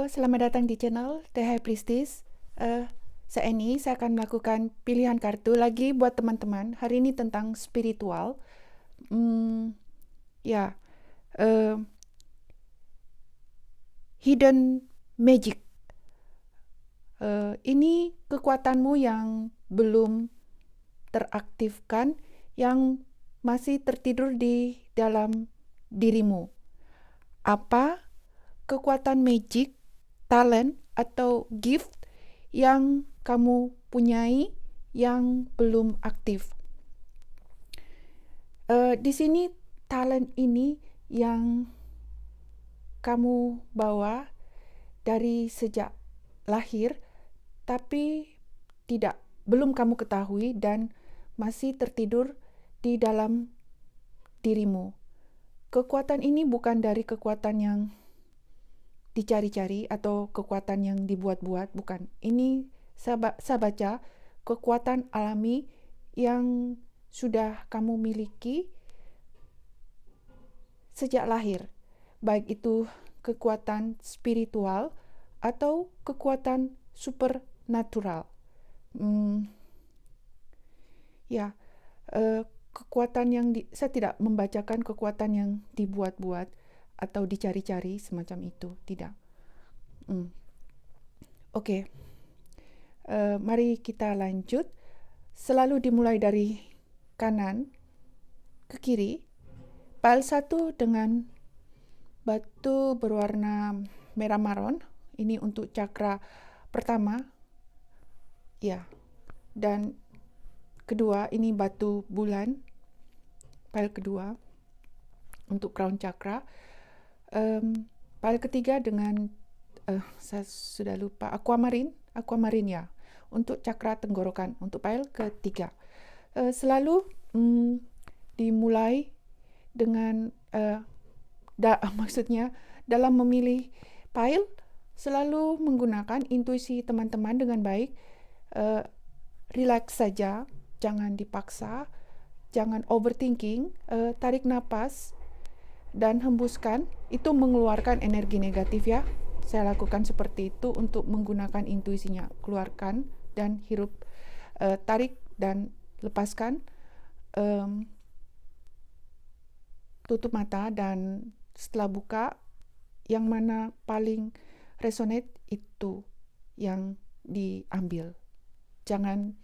Halo, selamat datang di channel The High Priestess. Saya akan melakukan pilihan kartu lagi buat teman-teman. Hari ini tentang spiritual. Hmm, ya, eh, hidden magic. Ini kekuatanmu yang belum teraktifkan, yang masih tertidur di dalam dirimu. Apa kekuatan magic, talent, atau gift yang kamu punyai yang belum aktif? Di sini talent ini yang kamu bawa dari sejak lahir, tapi belum kamu ketahui dan masih tertidur di dalam dirimu. Kekuatan ini bukan dari kekuatan yang dicari-cari atau kekuatan yang dibuat-buat, bukan. Ini saya baca kekuatan alami yang sudah kamu miliki sejak lahir, baik itu kekuatan spiritual atau kekuatan supernatural. Ya, kekuatan yang saya tidak membacakan kekuatan yang dibuat-buat atau dicari-cari semacam itu, tidak. Oke. Mari kita lanjut. Selalu dimulai dari kanan ke kiri. Pile 1 dengan batu berwarna merah maron. Ini untuk cakra pertama. Ya. Dan kedua, ini batu bulan. Pile kedua untuk crown chakra. Pile ketiga dengan saya sudah lupa, aquamarine ya, untuk cakra tenggorokan, untuk pile ketiga. Selalu dimulai dengan maksudnya dalam memilih pile selalu menggunakan intuisi teman-teman dengan baik. Relax saja, jangan dipaksa, jangan overthinking. Tarik napas dan hembuskan, itu mengeluarkan energi negatif ya. Saya lakukan seperti itu untuk menggunakan intuisinya. Keluarkan dan hirup, tarik dan lepaskan. Tutup mata dan setelah buka, yang mana paling resonate itu yang diambil. Jangan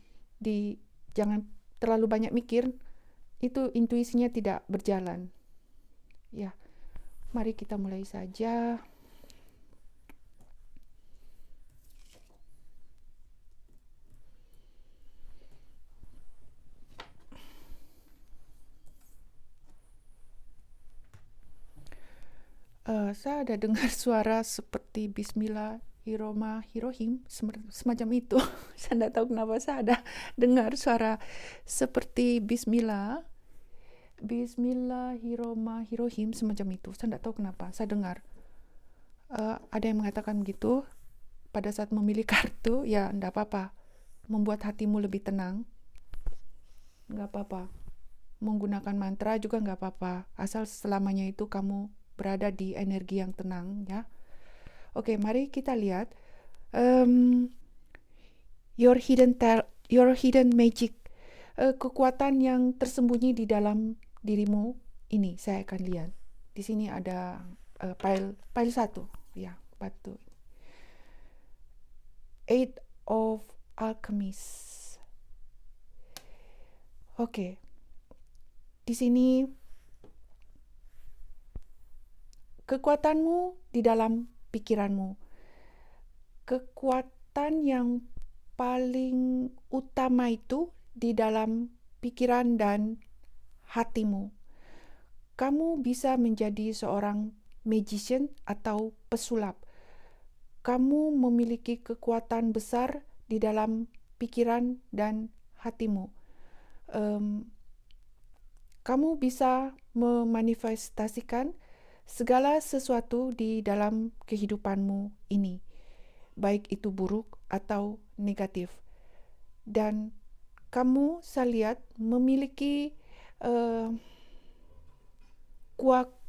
terlalu banyak mikir, itu intuisinya tidak berjalan. Ya, mari kita mulai saja. Saya ada dengar suara seperti Bismillahirrohmanirrohim, semacam itu. Saya tidak tahu kenapa saya ada dengar suara seperti Bismillahirrohmanirrohim, semacam itu. Saya tidak tahu kenapa, saya dengar. Ada yang mengatakan begitu pada saat memilih kartu. Ya, tidak apa-apa. Membuat hatimu lebih tenang, nggak apa-apa. Menggunakan mantra juga nggak apa-apa. Asal selamanya itu kamu berada di energi yang tenang, ya. Oke, mari kita lihat your hidden magic, kekuatan yang tersembunyi di dalam dirimu. Ini saya akan lihat. Di sini ada pile 1, ya, batu. Eight of Alchemist. Oke. Di sini kekuatanmu di dalam pikiranmu. Kekuatan yang paling utama itu di dalam pikiran dan hatimu. Kamu bisa menjadi seorang magician atau pesulap. Kamu memiliki kekuatan besar di dalam pikiran dan hatimu. Kamu bisa memanifestasikan segala sesuatu di dalam kehidupanmu ini, baik itu buruk atau negatif. Dan kamu, saya lihat, memiliki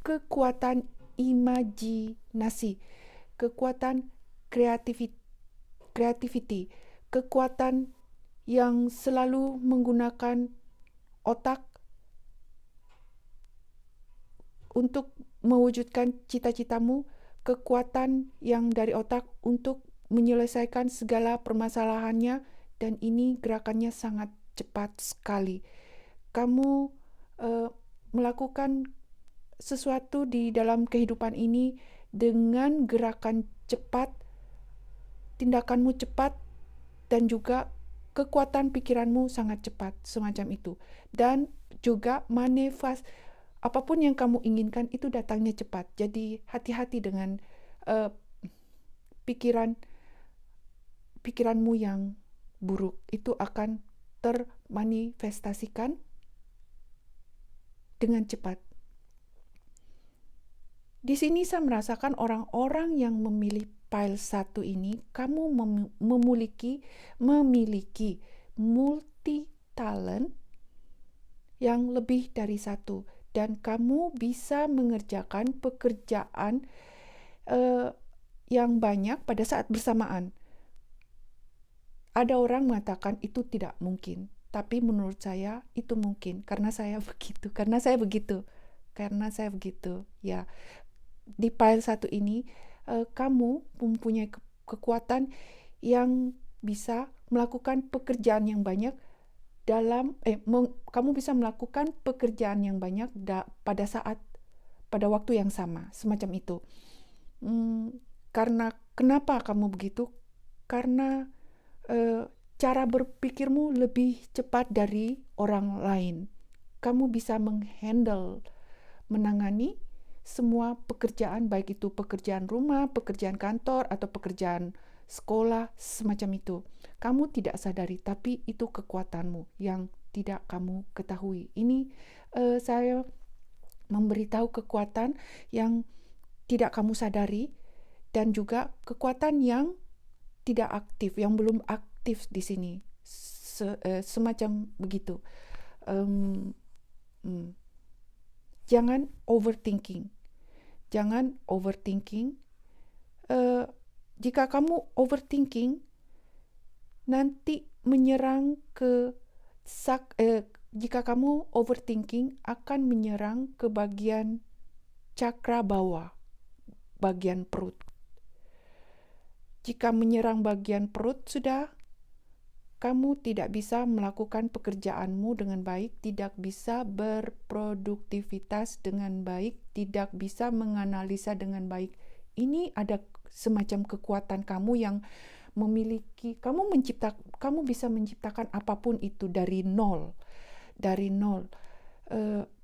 kekuatan imajinasi, kekuatan creativity, kekuatan yang selalu menggunakan otak untuk mewujudkan cita-citamu, kekuatan yang dari otak untuk menyelesaikan segala permasalahannya, dan ini gerakannya sangat cepat sekali. Kamu melakukan sesuatu di dalam kehidupan ini dengan gerakan cepat, tindakanmu cepat, dan juga kekuatan pikiranmu sangat cepat, semacam itu. Dan juga apapun yang kamu inginkan itu datangnya cepat. Jadi hati-hati dengan pikiranmu yang buruk. Itu akan termanifestasikan dengan cepat. Di sini saya merasakan orang-orang yang memilih pile 1 ini, kamu memiliki multi talent yang lebih dari satu, dan kamu bisa mengerjakan pekerjaan yang banyak pada saat bersamaan. Ada orang mengatakan itu tidak mungkin, tapi menurut saya itu mungkin, karena saya begitu. Ya, di pile 1 ini kamu mempunyai kekuatan yang bisa melakukan pekerjaan yang banyak kamu bisa melakukan pekerjaan yang banyak pada waktu yang sama, semacam itu. Karena kenapa kamu begitu? Karena cara berpikirmu lebih cepat dari orang lain. Kamu bisa menangani semua pekerjaan, baik itu pekerjaan rumah, pekerjaan kantor, atau pekerjaan sekolah, semacam itu. Kamu tidak sadari, tapi itu kekuatanmu yang tidak kamu ketahui. Ini saya memberitahu kekuatan yang tidak kamu sadari, dan juga kekuatan yang tidak aktif, yang belum aktif di sini. Semacam begitu. Jangan overthinking. Jika kamu overthinking, nanti jika kamu overthinking akan menyerang ke bagian cakra bawah, bagian perut. Jika menyerang bagian perut, kamu tidak bisa melakukan pekerjaanmu dengan baik, tidak bisa berproduktivitas dengan baik, tidak bisa menganalisa dengan baik. Ini ada semacam kekuatan kamu yang kamu bisa menciptakan apapun itu dari nol.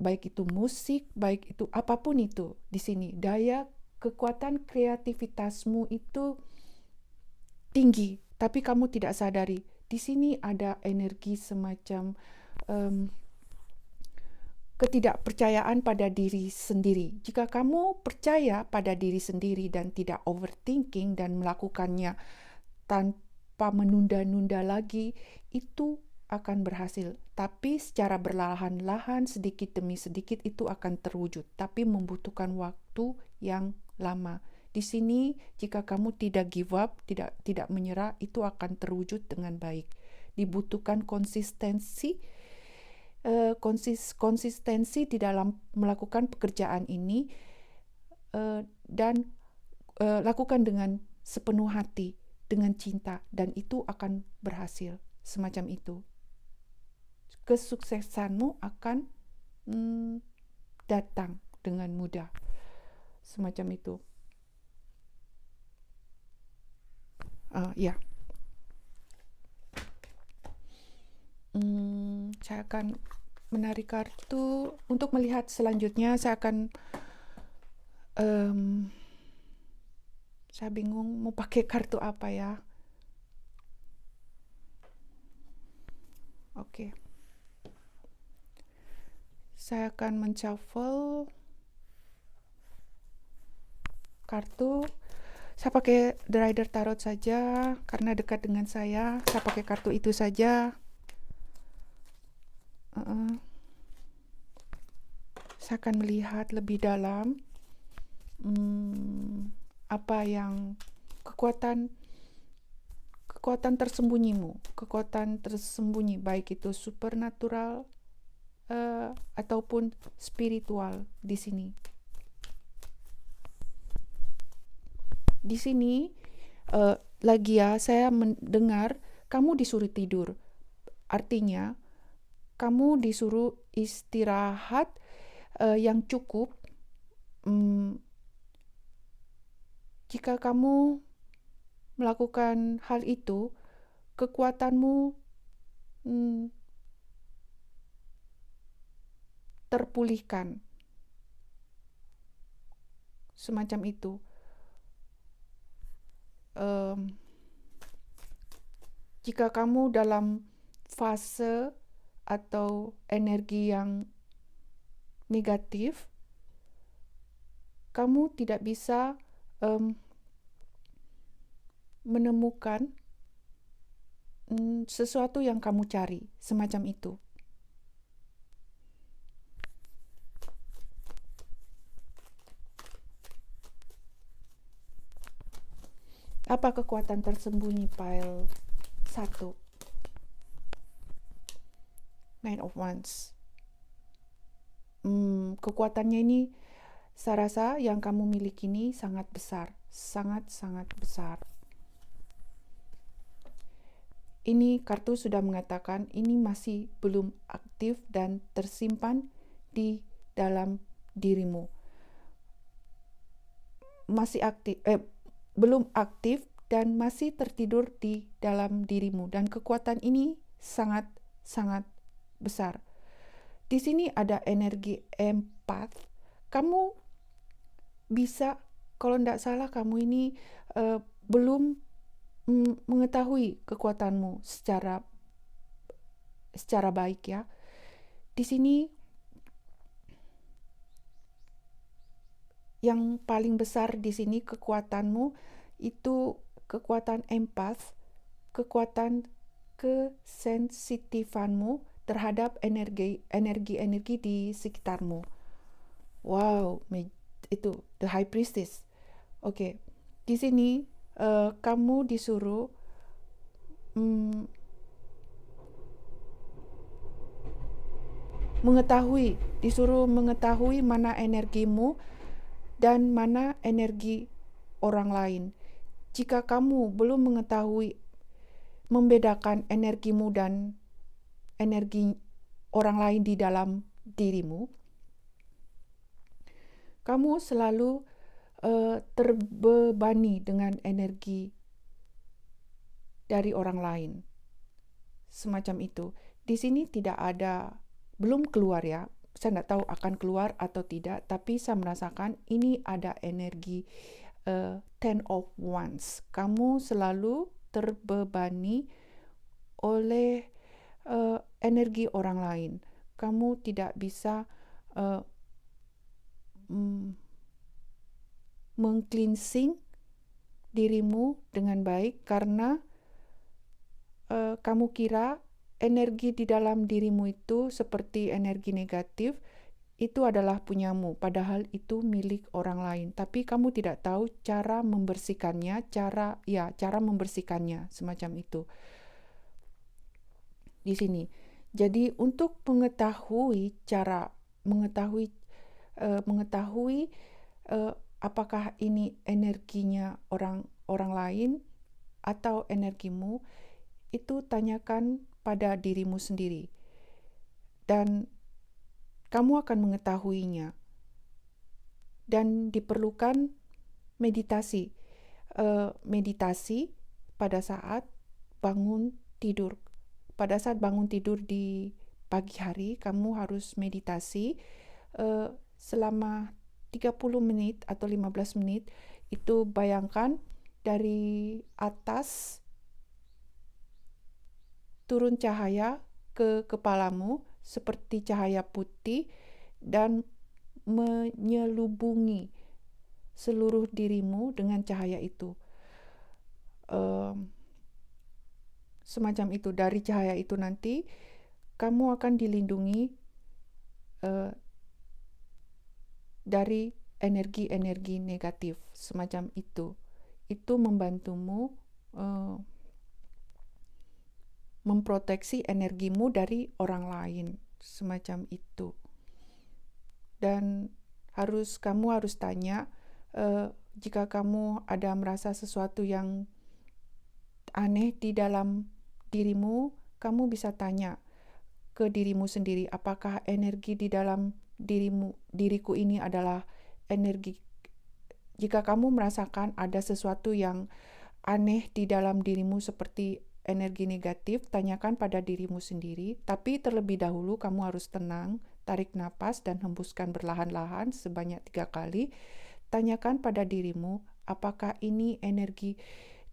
Baik itu musik, baik itu apapun itu di sini. Daya kekuatan kreativitasmu itu tinggi, tapi kamu tidak sadari. Di sini ada energi semacam ketidakpercayaan pada diri sendiri. Jika kamu percaya pada diri sendiri dan tidak overthinking dan melakukannya tanpa menunda-nunda lagi, itu akan berhasil. Tapi secara berlahan-lahan, sedikit demi sedikit itu akan terwujud, tapi membutuhkan waktu yang lama. Di sini, jika kamu tidak give up, tidak menyerah, itu akan terwujud dengan baik. Dibutuhkan konsistensi di dalam melakukan pekerjaan ini, dan lakukan dengan sepenuh hati, dengan cinta, dan itu akan berhasil. Semacam itu. Kesuksesanmu akan datang dengan mudah. Semacam itu. Ya. Saya akan menarik kartu. Untuk melihat selanjutnya, saya akan saya bingung mau pakai kartu apa ya. Oke. Saya akan mencafel kartu. Saya pakai The Rider Tarot saja karena dekat dengan saya. Saya pakai kartu itu saja. Saya akan melihat lebih dalam apa yang kekuatan tersembunyi, baik itu supernatural ataupun spiritual di sini. Di sini lagi ya, saya mendengar kamu disuruh tidur. Artinya kamu disuruh istirahat yang cukup. Jika kamu melakukan hal itu, kekuatanmu terpulihkan. Semacam itu. Jika kamu dalam fase atau energi yang negatif, kamu tidak bisa menemukan sesuatu yang kamu cari, semacam itu. Apa kekuatan tersembunyi pile 1? Nine of Wands. Kekuatannya ini, saya rasa yang kamu miliki ini sangat besar. Sangat-sangat besar. Ini kartu sudah mengatakan ini masih belum aktif dan tersimpan di dalam dirimu. Belum aktif dan masih tertidur di dalam dirimu, dan kekuatan ini sangat-sangat besar. Di sini ada energi empath. Kamu bisa, kalau tidak salah, kamu ini belum mengetahui kekuatanmu secara baik ya. Di sini yang paling besar di sini kekuatanmu itu kekuatan empath, kekuatan kesensitifanmu terhadap energi di sekitarmu. Wow, itu the High Priestess. Oke. Di sini kamu disuruh mengetahui mana energimu dan mana energi orang lain. Jika kamu belum mengetahui membedakan energimu dan energi orang lain di dalam dirimu, kamu selalu terbebani dengan energi dari orang lain. Semacam itu. Di sini tidak ada, belum keluar ya. Saya tidak tahu akan keluar atau tidak, tapi saya merasakan ini ada energi Ten of Wands. Kamu selalu terbebani oleh energi orang lain. Kamu tidak bisa meng-cleansing dirimu dengan baik karena kamu kira energi di dalam dirimu itu seperti energi negatif, itu adalah punyamu, padahal itu milik orang lain. Tapi kamu tidak tahu cara membersihkannya, cara membersihkannya, semacam itu. Di sini. Jadi untuk mengetahui apakah ini energinya orang lain atau energimu, itu tanyakan pada dirimu sendiri. Dan kamu akan mengetahuinya. Dan diperlukan meditasi. Meditasi pada saat bangun tidur. Pada saat bangun tidur di pagi hari, kamu harus meditasi selama 30 menit atau 15 menit. Itu bayangkan dari atas turun cahaya ke kepalamu seperti cahaya putih dan menyelubungi seluruh dirimu dengan cahaya itu. Semacam itu. Dari cahaya itu nanti kamu akan dilindungi dari energi-energi negatif. Semacam itu. itu membantumu memproteksi energimu dari orang lain, semacam itu. Dan kamu harus tanya, jika kamu ada merasa sesuatu yang aneh di dalam dirimu, kamu bisa tanya ke dirimu sendiri, apakah energi di dalam diriku ini adalah energi. Jika kamu merasakan ada sesuatu yang aneh di dalam dirimu seperti energi negatif, tanyakan pada dirimu sendiri. Tapi terlebih dahulu kamu harus tenang, tarik napas dan hembuskan perlahan-lahan sebanyak 3 kali. Tanyakan pada dirimu, apakah ini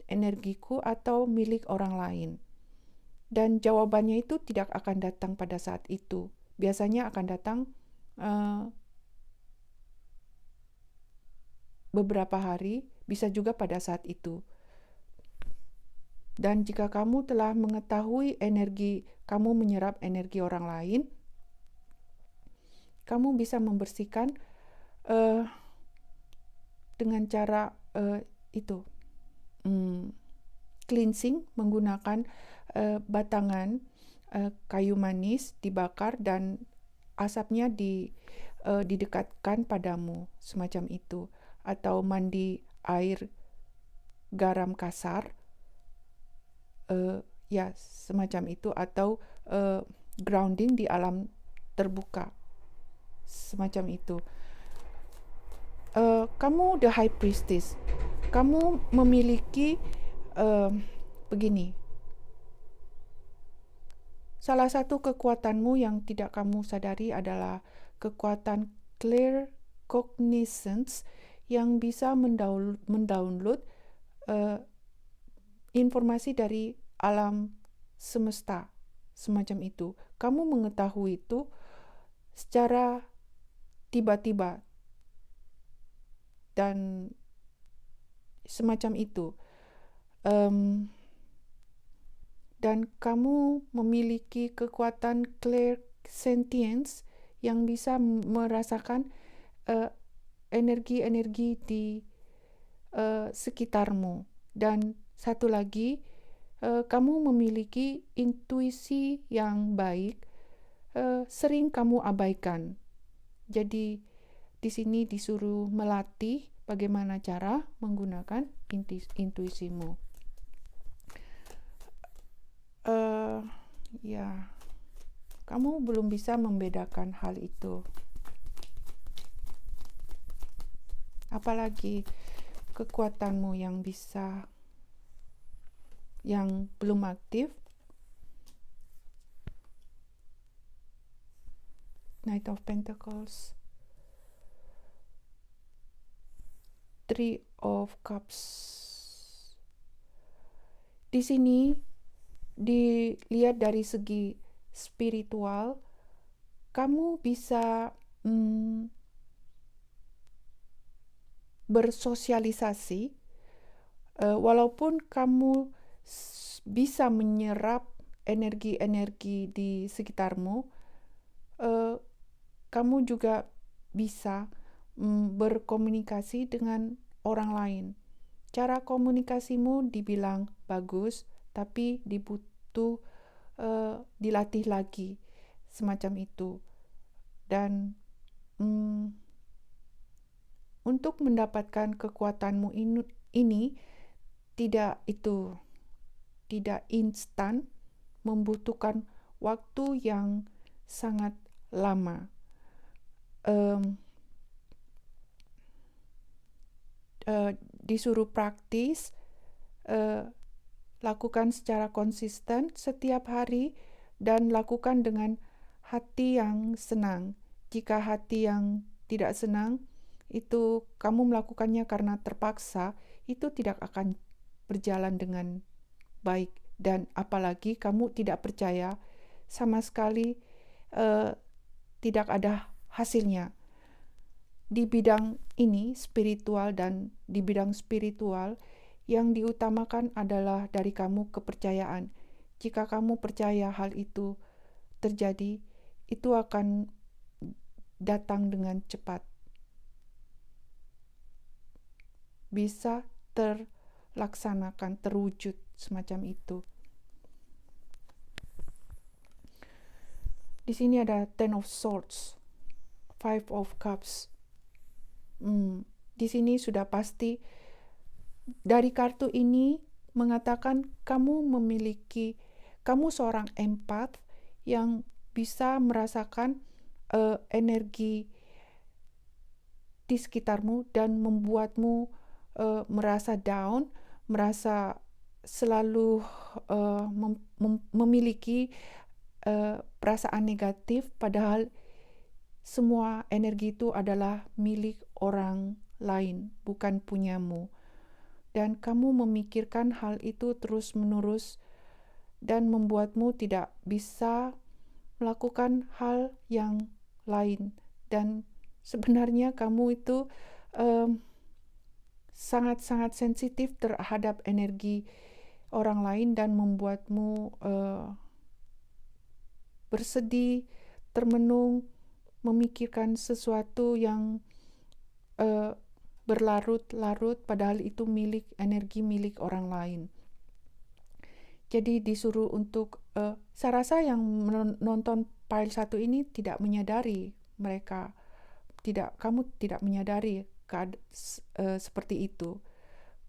energiku atau milik orang lain. Dan jawabannya itu tidak akan datang pada saat itu. Biasanya akan datang beberapa hari, bisa juga pada saat itu. Dan jika kamu telah mengetahui kamu menyerap energi orang lain, kamu bisa membersihkan dengan cara cleansing menggunakan batangan kayu manis dibakar dan asapnya didekatkan padamu, semacam itu. Atau mandi air garam kasar, ya semacam itu. Atau grounding di alam terbuka, semacam itu. Kamu the high priestess, kamu memiliki begini, salah satu kekuatanmu yang tidak kamu sadari adalah kekuatan clear cognizance yang bisa mendownload informasi dari alam semesta, semacam itu. Kamu mengetahui itu secara tiba-tiba dan semacam itu. Dan kamu memiliki kekuatan clairsentience yang bisa merasakan energi-energi di sekitarmu. Dan satu lagi, kamu memiliki intuisi yang baik, sering kamu abaikan. Jadi di sini disuruh melatih bagaimana cara menggunakan intuisimu. Ya, kamu belum bisa membedakan hal itu. Apalagi kekuatanmu yang belum aktif. Knight of Pentacles, Three of Cups. Di sini dilihat dari segi spiritual, kamu bisa bersosialisasi, walaupun kamu bisa menyerap energi-energi di sekitarmu, kamu juga bisa berkomunikasi dengan orang lain. Cara komunikasimu dibilang bagus, tapi dilatih lagi, semacam itu. Dan untuk mendapatkan kekuatanmu ini tidak instan, membutuhkan waktu yang sangat lama. Disuruh praktis, lakukan secara konsisten setiap hari, dan lakukan dengan hati yang senang. Jika hati yang tidak senang, itu kamu melakukannya karena terpaksa, itu tidak akan berjalan dengan baik. Dan apalagi kamu tidak percaya, sama sekali tidak ada hasilnya. Di bidang ini, spiritual, dan di bidang spiritual, yang diutamakan adalah dari kamu kepercayaan. Jika kamu percaya hal itu terjadi, itu akan datang dengan cepat. Bisa laksanakan, terwujud semacam itu. Di sini ada Ten of Swords, Five of Cups. Di sini sudah pasti dari kartu ini mengatakan kamu seorang empat yang bisa merasakan energi di sekitarmu dan membuatmu merasa down, merasa selalu memiliki perasaan negatif, padahal semua energi itu adalah milik orang lain, bukan punyamu. Dan kamu memikirkan hal itu terus-menerus dan membuatmu tidak bisa melakukan hal yang lain. Dan sebenarnya kamu itu sangat-sangat sensitif terhadap energi orang lain dan membuatmu bersedih, termenung, memikirkan sesuatu yang berlarut-larut, padahal itu energi milik orang lain. Jadi disuruh untuk, saya rasa yang menonton file 1 ini tidak menyadari mereka, kamu tidak menyadari seperti itu.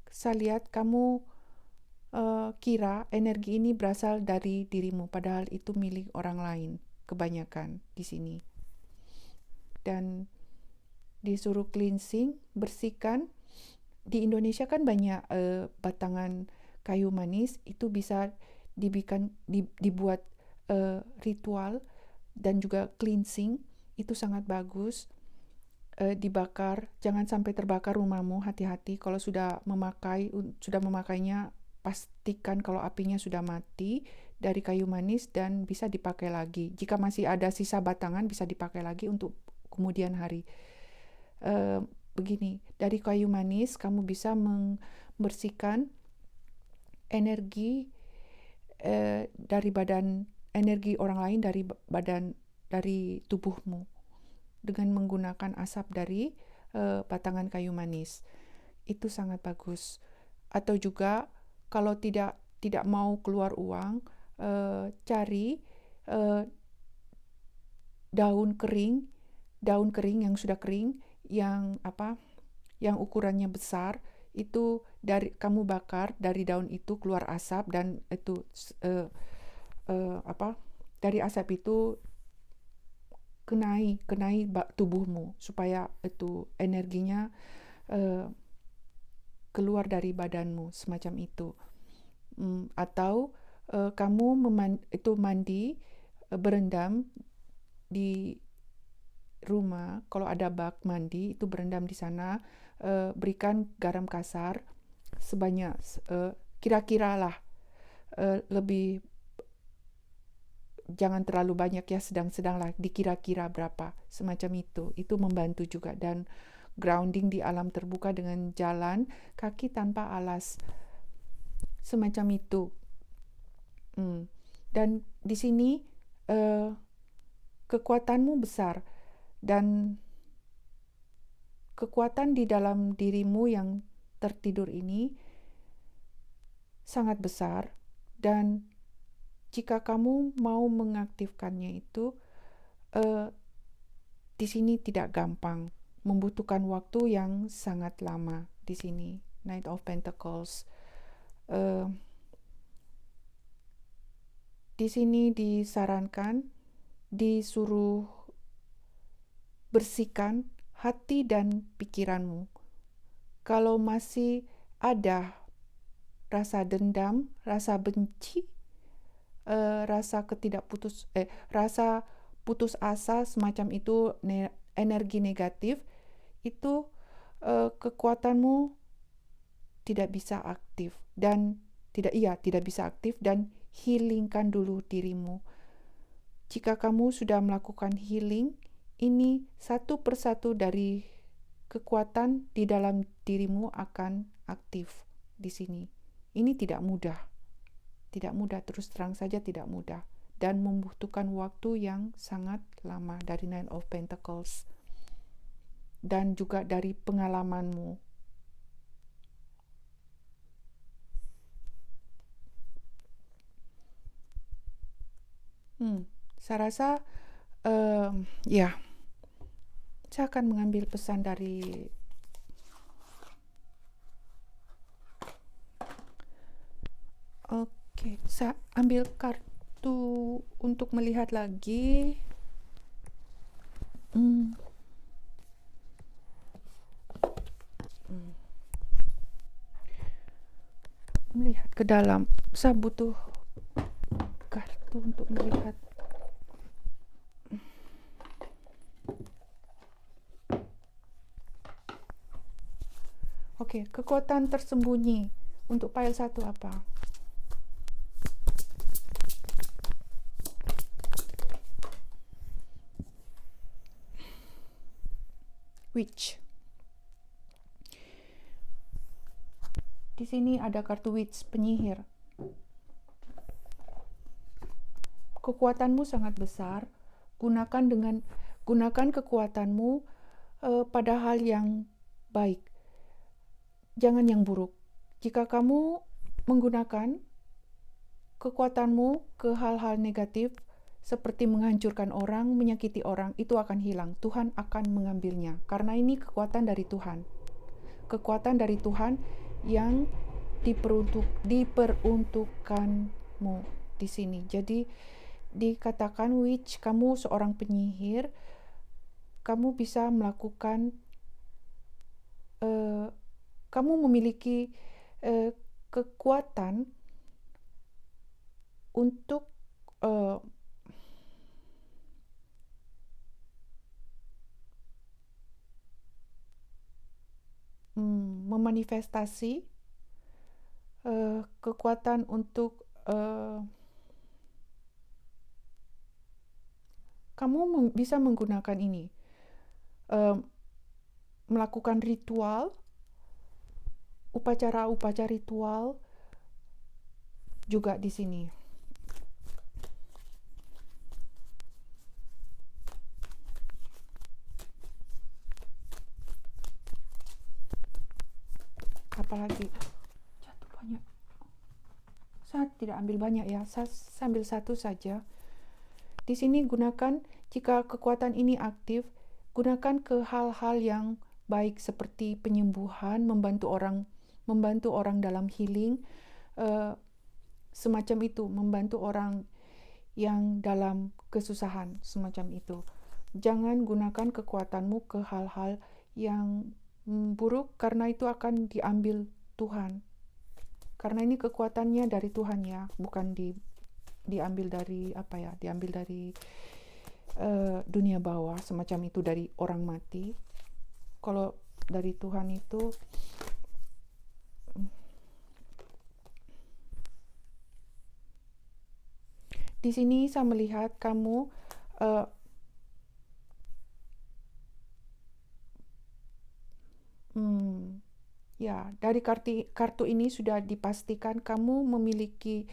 Saya lihat kamu kira energi ini berasal dari dirimu, padahal itu milik orang lain, kebanyakan di sini. Dan disuruh cleansing, bersihkan. Di Indonesia kan banyak batangan kayu manis, itu bisa dibuat ritual dan juga cleansing, itu sangat bagus. Dibakar, jangan sampai terbakar rumahmu, hati-hati. Kalau sudah memakainya, pastikan kalau apinya sudah mati dari kayu manis dan bisa dipakai lagi. Jika masih ada sisa batangan, bisa dipakai lagi untuk kemudian hari. Begini, dari kayu manis kamu bisa membersihkan energi dari energi orang lain dari tubuhmu dengan menggunakan asap dari batangan kayu manis. Itu sangat bagus. Atau juga kalau tidak mau keluar uang, cari daun kering yang sudah kering, yang ukurannya besar, itu kamu bakar, dari daun itu keluar asap, dan itu dari asap itu kenai tubuhmu supaya itu energinya keluar dari badanmu, semacam itu. Atau kamu mandi, berendam di rumah, kalau ada bak mandi itu berendam di sana, berikan garam kasar sebanyak kira-kira lah, lebih jangan terlalu banyak ya, sedang-sedang lah, dikira-kira berapa, semacam itu membantu juga. Dan grounding di alam terbuka dengan jalan kaki tanpa alas, semacam itu. Dan di sini kekuatanmu besar, dan kekuatan di dalam dirimu yang tertidur ini sangat besar, dan jika kamu mau mengaktifkannya itu di sini tidak gampang, membutuhkan waktu yang sangat lama. Di sini Knight of Pentacles, di sini disarankan, disuruh bersihkan hati dan pikiranmu. Kalau masih ada rasa dendam, rasa benci, rasa putus asa, semacam itu, energi negatif, itu kekuatanmu tidak bisa aktif, dan tidak bisa aktif, dan healingkan dulu dirimu. Jika kamu sudah melakukan healing, ini satu persatu dari kekuatan di dalam dirimu akan aktif di sini. Ini tidak mudah, terus terang saja tidak mudah, dan membutuhkan waktu yang sangat lama dari Nine of Pentacles, dan juga dari pengalamanmu. Saya rasa ya, saya akan mengambil pesan dari Oke, saya ambil kartu untuk melihat lagi. Hmm, Melihat ke dalam. Saya butuh kartu untuk melihat. Oke, kekuatan tersembunyi untuk pile 1 apa? Witch. Di sini ada kartu witch, penyihir. Kekuatanmu sangat besar. Gunakan kekuatanmu pada hal yang baik. Jangan yang buruk. Jika kamu menggunakan kekuatanmu ke hal-hal negatif seperti menghancurkan orang, menyakiti orang, itu akan hilang. Tuhan akan mengambilnya. Karena ini kekuatan dari Tuhan. Kekuatan dari Tuhan yang diperuntukkanmu di sini. Jadi dikatakan witch, kamu seorang penyihir, kamu bisa melakukan kamu memiliki kekuatan untuk memanifestasi kekuatan untuk kamu bisa menggunakan ini, melakukan ritual, upacara-upacara ritual juga di sini. Apalagi jatuh banyak. Saya tidak ambil banyak ya, saya ambil satu saja. Di sini gunakan, jika kekuatan ini aktif, gunakan ke hal-hal yang baik seperti penyembuhan, membantu orang dalam healing, semacam itu, membantu orang yang dalam kesusahan, semacam itu. Jangan gunakan kekuatanmu ke hal-hal yang buruk, karena itu akan diambil Tuhan. Karena ini kekuatannya dari Tuhan ya, bukan diambil dari diambil dari dunia bawah, semacam itu, dari orang mati. Kalau dari Tuhan itu di sini saya melihat kamu ya, dari kartu ini sudah dipastikan kamu memiliki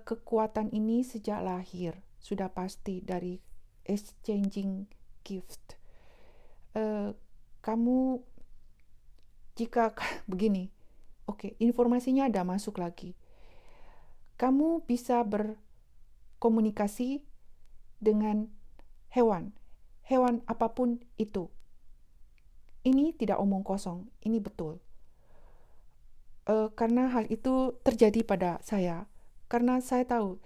kekuatan ini sejak lahir, sudah pasti dari exchanging gift. Kamu jika begini, oke, informasinya ada masuk lagi. Kamu bisa berkomunikasi dengan hewan apapun itu. Ini tidak omong kosong, ini betul. Karena hal itu terjadi pada saya. Karena saya tahu,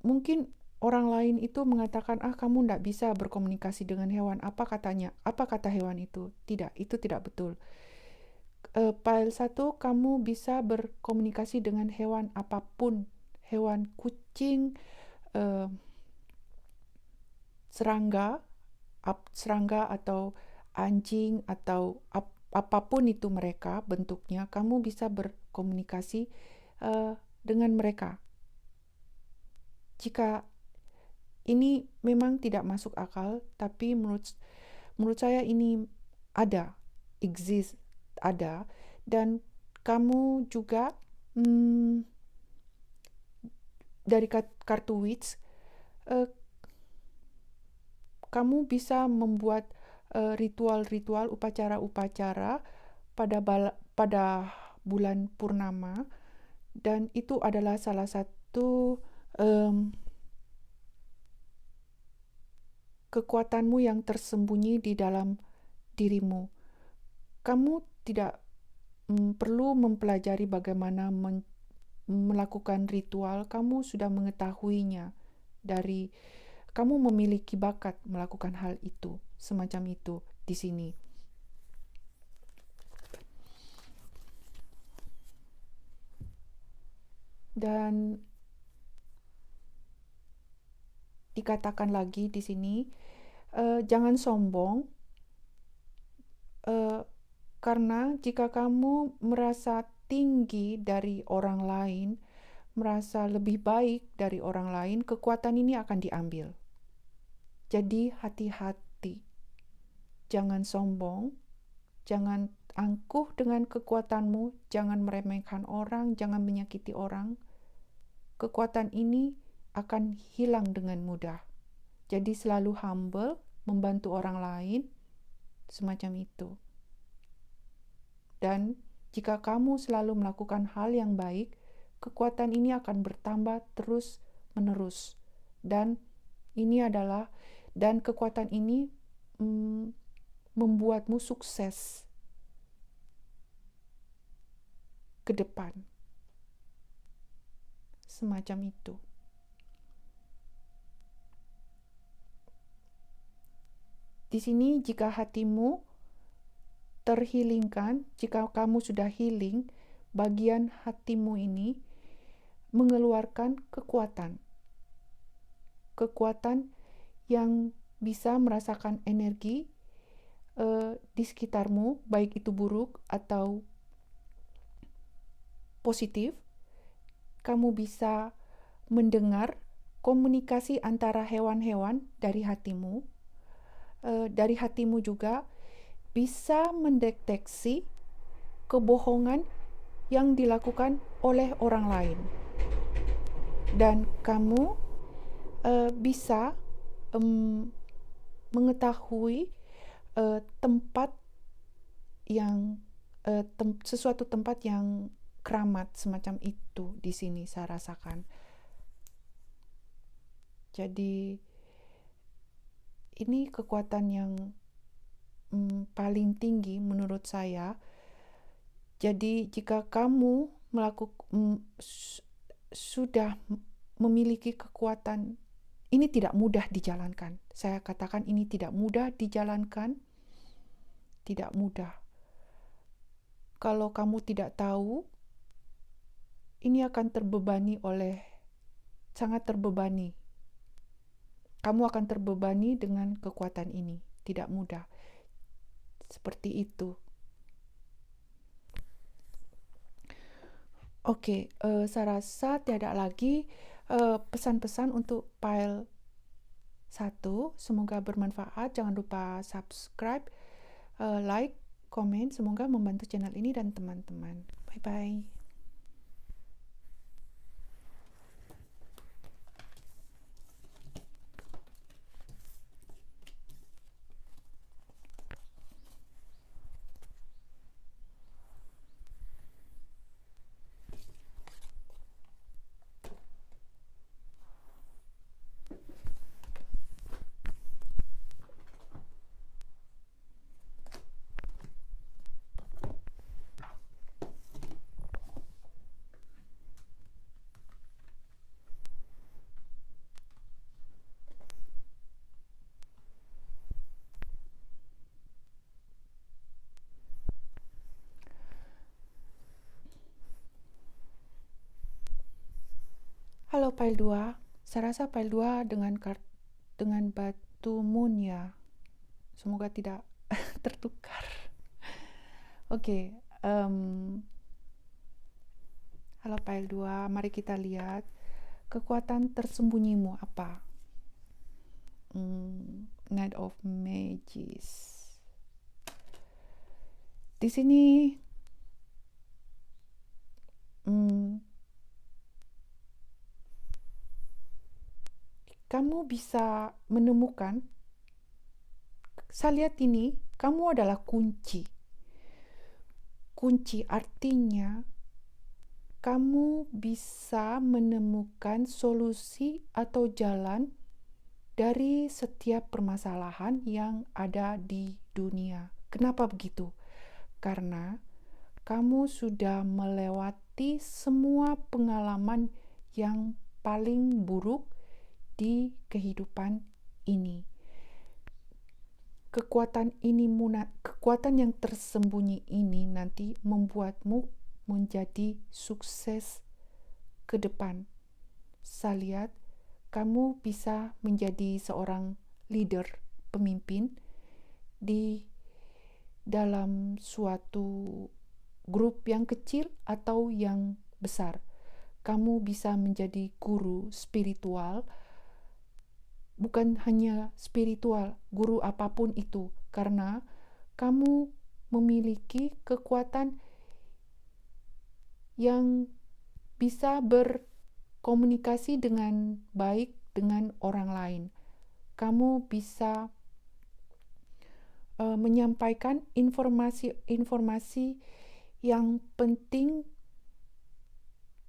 mungkin orang lain itu mengatakan, kamu tidak bisa berkomunikasi dengan hewan. Apa katanya? Apa kata hewan itu? Tidak, itu tidak betul. Pile 1, kamu bisa berkomunikasi dengan hewan apapun. Hewan kucing, serangga atau anjing atau apapun itu mereka bentuknya, kamu bisa berkomunikasi dengan mereka. Jika ini memang tidak masuk akal, tapi menurut saya ini exist, dan kamu juga dari kartu witch, kamu bisa membuat ritual-ritual, upacara-upacara pada bulan purnama, dan itu adalah salah satu kekuatanmu yang tersembunyi di dalam dirimu. Kamu tidak perlu mempelajari bagaimana melakukan ritual. Kamu sudah mengetahuinya dari kamu memiliki bakat melakukan hal itu, semacam itu di sini. Dan dikatakan lagi di sini, jangan sombong, karena jika kamu merasa tinggi dari orang lain, merasa lebih baik dari orang lain, kekuatan ini akan diambil. Jadi hati-hati, jangan sombong, jangan angkuh dengan kekuatanmu, jangan meremehkan orang, jangan menyakiti orang. Kekuatan ini akan hilang dengan mudah. Jadi selalu humble, membantu orang lain, semacam itu. Dan jika kamu selalu melakukan hal yang baik, kekuatan ini akan bertambah terus-menerus. Dan kekuatan ini membuatmu sukses ke depan. Semacam itu. Di sini jika hatimu terhealingkan, jika kamu sudah healing, bagian hatimu ini mengeluarkan kekuatan. Kekuatan yang bisa merasakan energi di sekitarmu, baik itu buruk atau positif. Kamu bisa mendengar komunikasi antara hewan-hewan dari hatimu. Dari hatimu juga bisa mendeteksi kebohongan yang dilakukan oleh orang lain. Dan kamu bisa mengetahui tempat yang sesuatu tempat yang keramat, semacam itu di sini saya rasakan. Jadi ini kekuatan yang paling tinggi menurut saya. Jadi jika kamu sudah memiliki kekuatan, ini tidak mudah dijalankan. Saya katakan ini tidak mudah dijalankan, tidak mudah. Kalau kamu tidak tahu, ini akan sangat terbebani. Kamu akan terbebani dengan kekuatan ini, tidak mudah. Seperti itu. Oke, saya rasa tidak lagi pesan-pesan untuk file 1. Semoga bermanfaat. Jangan lupa subscribe, like, komen. Semoga membantu channel ini dan teman-teman. Bye-bye. Halo file 2, saya rasa file 2 dengan batu moon ya. Semoga tidak tertukar. Oke, halo file 2, mari kita lihat kekuatan tersembunyimu apa. Knight of Mages. Di sini kamu bisa menemukan, saya lihat ini, kamu adalah kunci. Kunci artinya kamu bisa menemukan solusi atau jalan dari setiap permasalahan yang ada di dunia. Kenapa begitu? Karena kamu sudah melewati semua pengalaman yang paling buruk di kehidupan ini. Kekuatan yang tersembunyi ini nanti membuatmu menjadi sukses ke depan. Saya lihat kamu bisa menjadi seorang leader, pemimpin di dalam suatu grup yang kecil atau yang besar. Kamu bisa menjadi guru spiritual, bukan hanya spiritual, guru apapun itu, karena kamu memiliki kekuatan yang bisa berkomunikasi dengan baik dengan orang lain. Kamu bisa menyampaikan informasi-informasi yang penting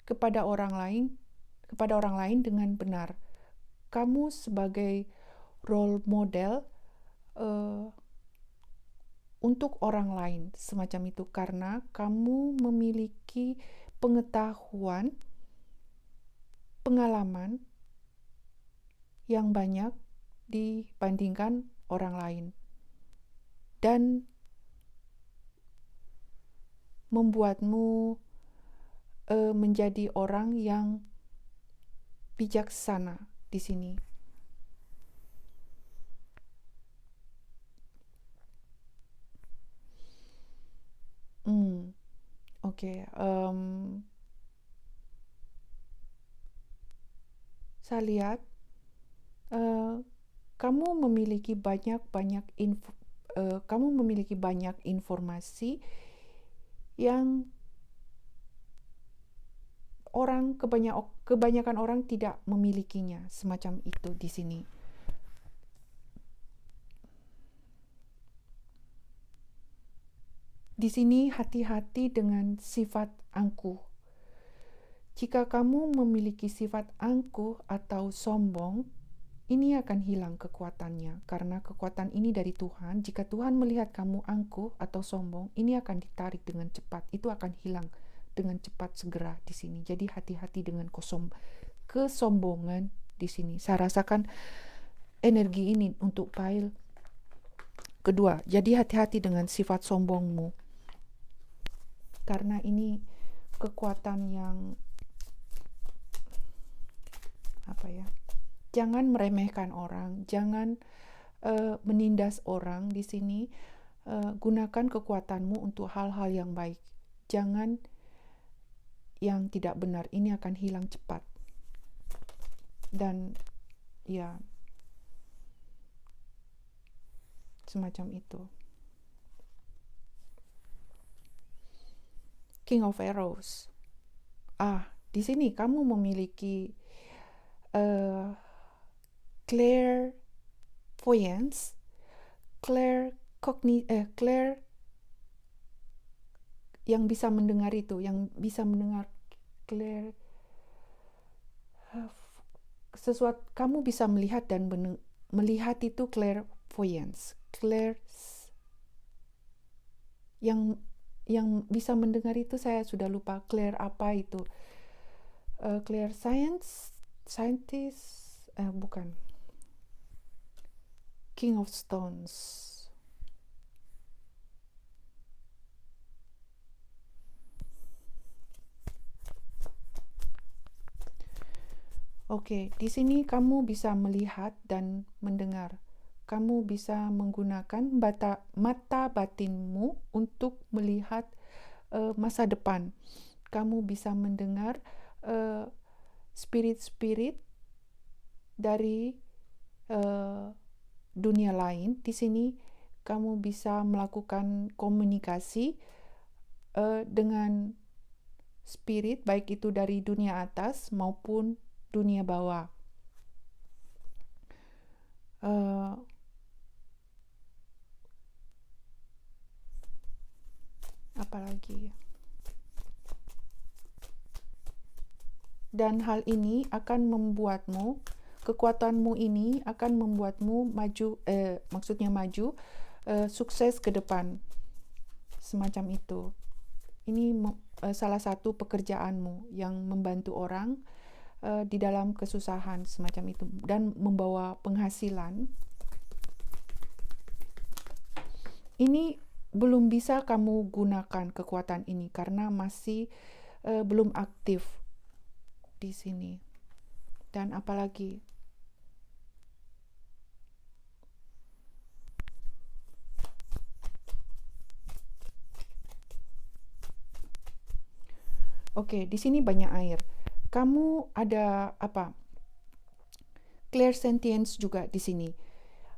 kepada orang lain dengan benar. Kamu sebagai role model untuk orang lain semacam itu, karena kamu memiliki pengetahuan, pengalaman yang banyak dibandingkan orang lain, dan membuatmu menjadi orang yang bijaksana di sini. Oke. Saya lihat kamu memiliki banyak informasi yang kebanyakan orang tidak memilikinya, semacam itu di sini. Di sini hati-hati dengan sifat angkuh. Jika kamu memiliki sifat angkuh atau sombong, ini akan hilang kekuatannya, karena kekuatan ini dari Tuhan. Jika Tuhan melihat kamu angkuh atau sombong, ini akan ditarik dengan cepat. Itu akan hilang dengan cepat segera di sini. Jadi hati-hati dengan kesombongan di sini. Saya rasakan energi ini untuk pile kedua. Jadi hati-hati dengan sifat sombongmu, karena ini kekuatan yang jangan meremehkan orang, jangan menindas orang di sini. Gunakan kekuatanmu untuk hal-hal yang baik, jangan yang tidak benar. Ini akan hilang cepat. Dan ya, semacam itu. King of Arrows. Di sini kamu memiliki clairvoyance, clair yang bisa mendengar itu, yang bisa mendengar sesuatu. Kamu bisa melihat dan melihat itu clairvoyance, yang bisa mendengar itu. Saya sudah lupa clair apa itu. Clair scientist, bukan. King of Stones. Oke, di sini kamu bisa melihat dan mendengar. Kamu bisa menggunakan mata batinmu untuk melihat masa depan. Kamu bisa mendengar spirit-spirit dari dunia lain. Di sini kamu bisa melakukan komunikasi dengan spirit, baik itu dari dunia atas maupun dunia bawah. Apalagi Dan hal ini akan membuatmu, kekuatanmu ini akan membuatmu maju, sukses ke depan. Semacam itu. Ini salah satu pekerjaanmu yang membantu orang di dalam kesusahan semacam itu dan membawa penghasilan. Ini belum bisa kamu gunakan kekuatan ini karena masih belum aktif di sini. Dan apalagi Oke, di sini banyak air. Kamu ada apa? Clairsentience juga di sini.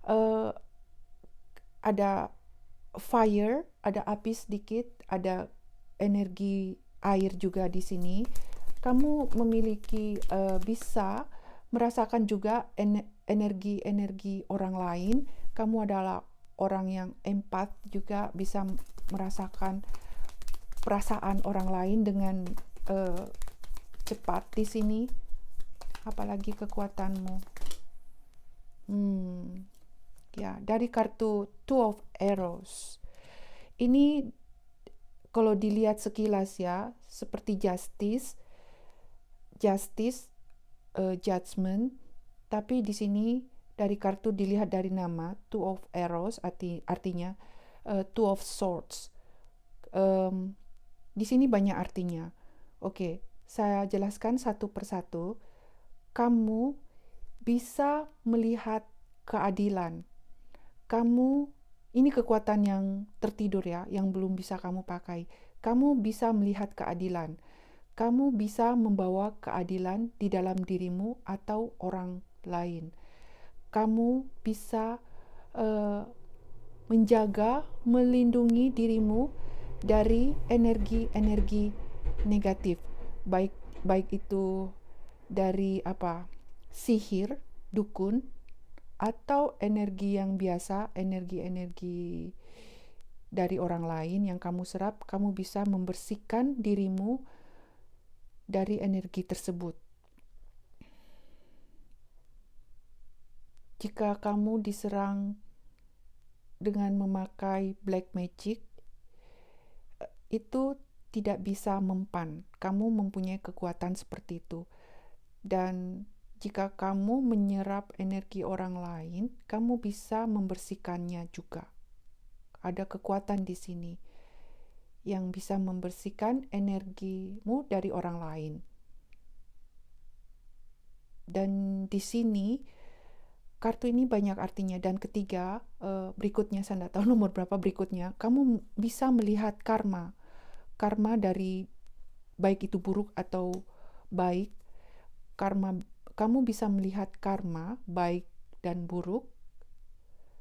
Eh, ada fire, ada api sedikit, ada energi air juga di sini. Kamu memiliki bisa merasakan juga energi-energi orang lain. Kamu adalah orang yang empat, juga bisa merasakan perasaan orang lain dengan cepat di sini. Apalagi kekuatanmu. Ya, dari kartu Two of Arrows. Ini kalau dilihat sekilas ya, seperti justice, judgment, tapi di sini dari kartu dilihat dari nama Two of Arrows, artinya Two of Swords. Di sini banyak artinya. Oke, saya jelaskan satu persatu. Kamu bisa melihat keadilan. Ini kekuatan yang tertidur ya, yang belum bisa kamu pakai. Kamu bisa melihat keadilan. Kamu bisa membawa keadilan di dalam dirimu atau orang lain. Kamu bisa menjaga, melindungi dirimu dari energi-energi negatif, baik itu dari sihir, dukun, atau energi yang biasa, energi-energi dari orang lain yang kamu serap. Kamu bisa membersihkan dirimu dari energi tersebut. Jika kamu diserang dengan memakai black magic, itu tidak bisa mempan. Kamu mempunyai kekuatan seperti itu. Dan jika kamu menyerap energi orang lain, kamu bisa membersihkannya juga. Ada kekuatan di sini yang bisa membersihkan energimu dari orang lain. Dan di sini kartu ini banyak artinya. Dan ketiga, berikutnya, saya tidak tahu nomor berapa berikutnya, kamu bisa melihat karma dari baik itu buruk atau baik. Kamu bisa melihat karma baik dan buruk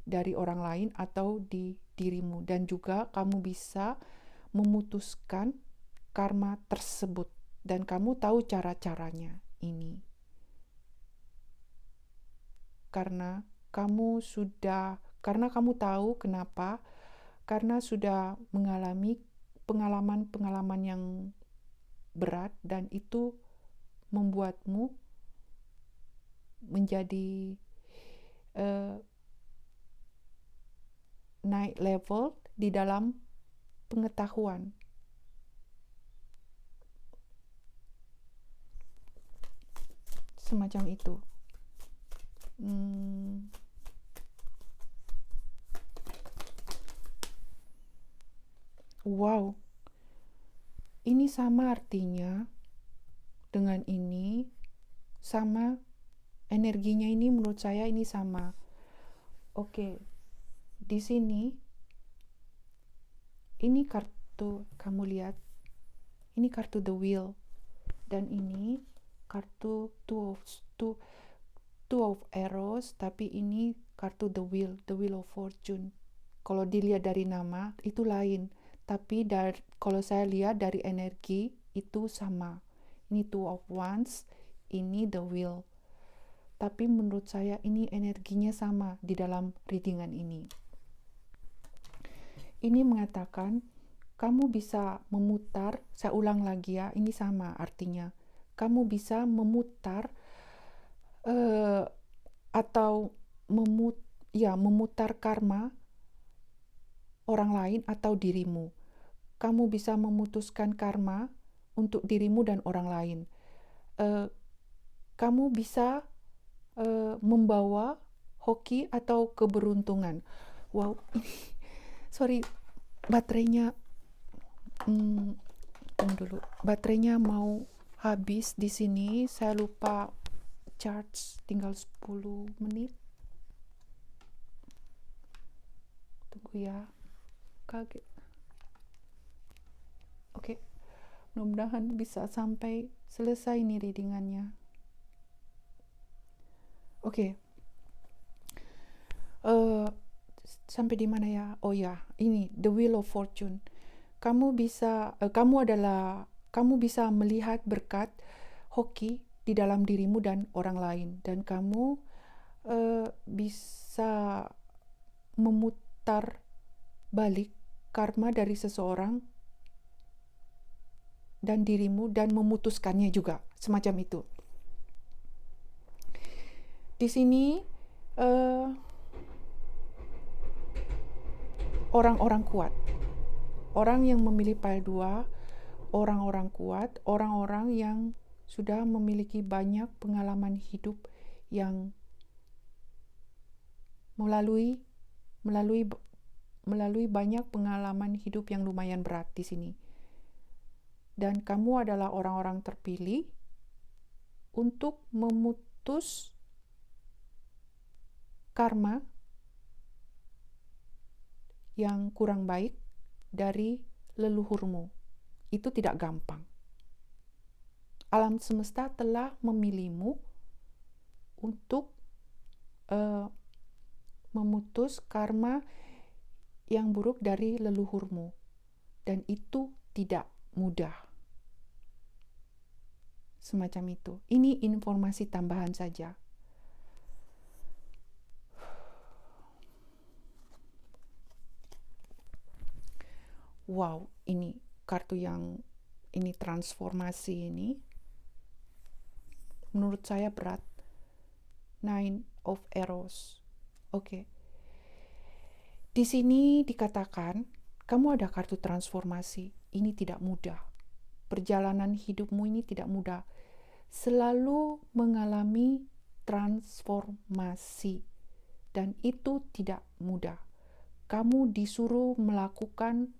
dari orang lain atau di dirimu, dan juga kamu bisa memutuskan karma tersebut, dan kamu tahu cara-caranya ini. Karena kamu tahu kenapa, karena sudah mengalami pengalaman-pengalaman yang berat, dan itu membuatmu menjadi naik level di dalam pengetahuan. Semacam itu. Wow, ini sama artinya dengan ini, sama energinya ini, menurut saya ini sama. Oke, di sini ini kartu, kamu lihat, ini kartu The Wheel, dan ini kartu Two of Arrows, tapi ini kartu The Wheel of Fortune. Kalau dilihat dari nama itu lain, tapi kalau saya lihat dari energi itu sama. Ini Two of Wands, ini The Wheel. Tapi menurut saya ini energinya sama di dalam readingan ini. Ini mengatakan kamu bisa memutar, saya ulang lagi ya, ini sama artinya. kamu bisa memutar atau memutar karma orang lain atau dirimu. Kamu bisa memutuskan karma untuk dirimu dan orang lain. Kamu bisa membawa hoki atau keberuntungan. Wow, sorry, baterainya tunggu dulu. Baterainya mau habis di sini. Saya lupa charge, tinggal 10 menit. Tunggu ya. Kaget. Oke. Mudah-mudahan bisa sampai selesai nih readingannya. Oke. Sampai di mana ya? Oh ya, ini The Wheel of Fortune. Kamu bisa melihat berkat hoki di dalam dirimu dan orang lain, dan kamu bisa memutar balik karma dari seseorang dan dirimu dan memutuskannya juga, semacam itu. Di sini orang-orang kuat, orang yang memilih pile 2, orang-orang kuat, orang-orang yang sudah memiliki banyak pengalaman hidup, yang melalui banyak pengalaman hidup yang lumayan berat di sini. Dan kamu adalah orang-orang terpilih untuk memutus karma yang kurang baik dari leluhurmu. Itu tidak gampang. Alam semesta telah memilihmu untuk memutus karma yang buruk dari leluhurmu. Dan itu tidak mudah. Semacam itu. Ini informasi tambahan saja. Wow, ini kartu yang ini transformasi ini. Menurut saya berat. 9 of Arrows. Oke. Di sini dikatakan, kamu ada kartu transformasi. Ini tidak mudah. Perjalanan hidupmu ini tidak mudah. Selalu mengalami transformasi. Dan itu tidak mudah. Kamu disuruh melakukan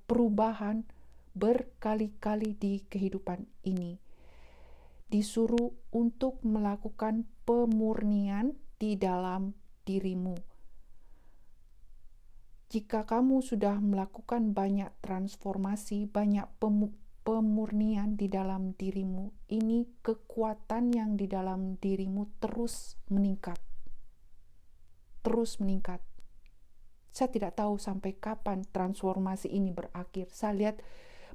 perubahan berkali-kali di kehidupan ini. Disuruh untuk melakukan pemurnian di dalam dirimu. Jika kamu sudah melakukan banyak transformasi, banyak pemurnian di dalam dirimu, ini kekuatan yang di dalam dirimu terus meningkat. Terus meningkat. Saya tidak tahu sampai kapan transformasi ini berakhir. Saya lihat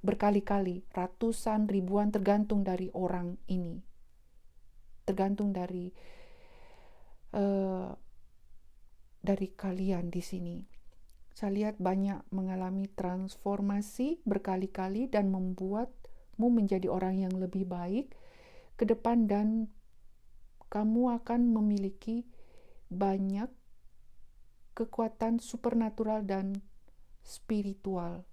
berkali-kali, ratusan, ribuan, tergantung dari orang ini. Tergantung dari kalian di sini. Saya lihat banyak mengalami transformasi berkali-kali dan membuatmu menjadi orang yang lebih baik ke depan, dan kamu akan memiliki banyak kekuatan supernatural dan spiritual.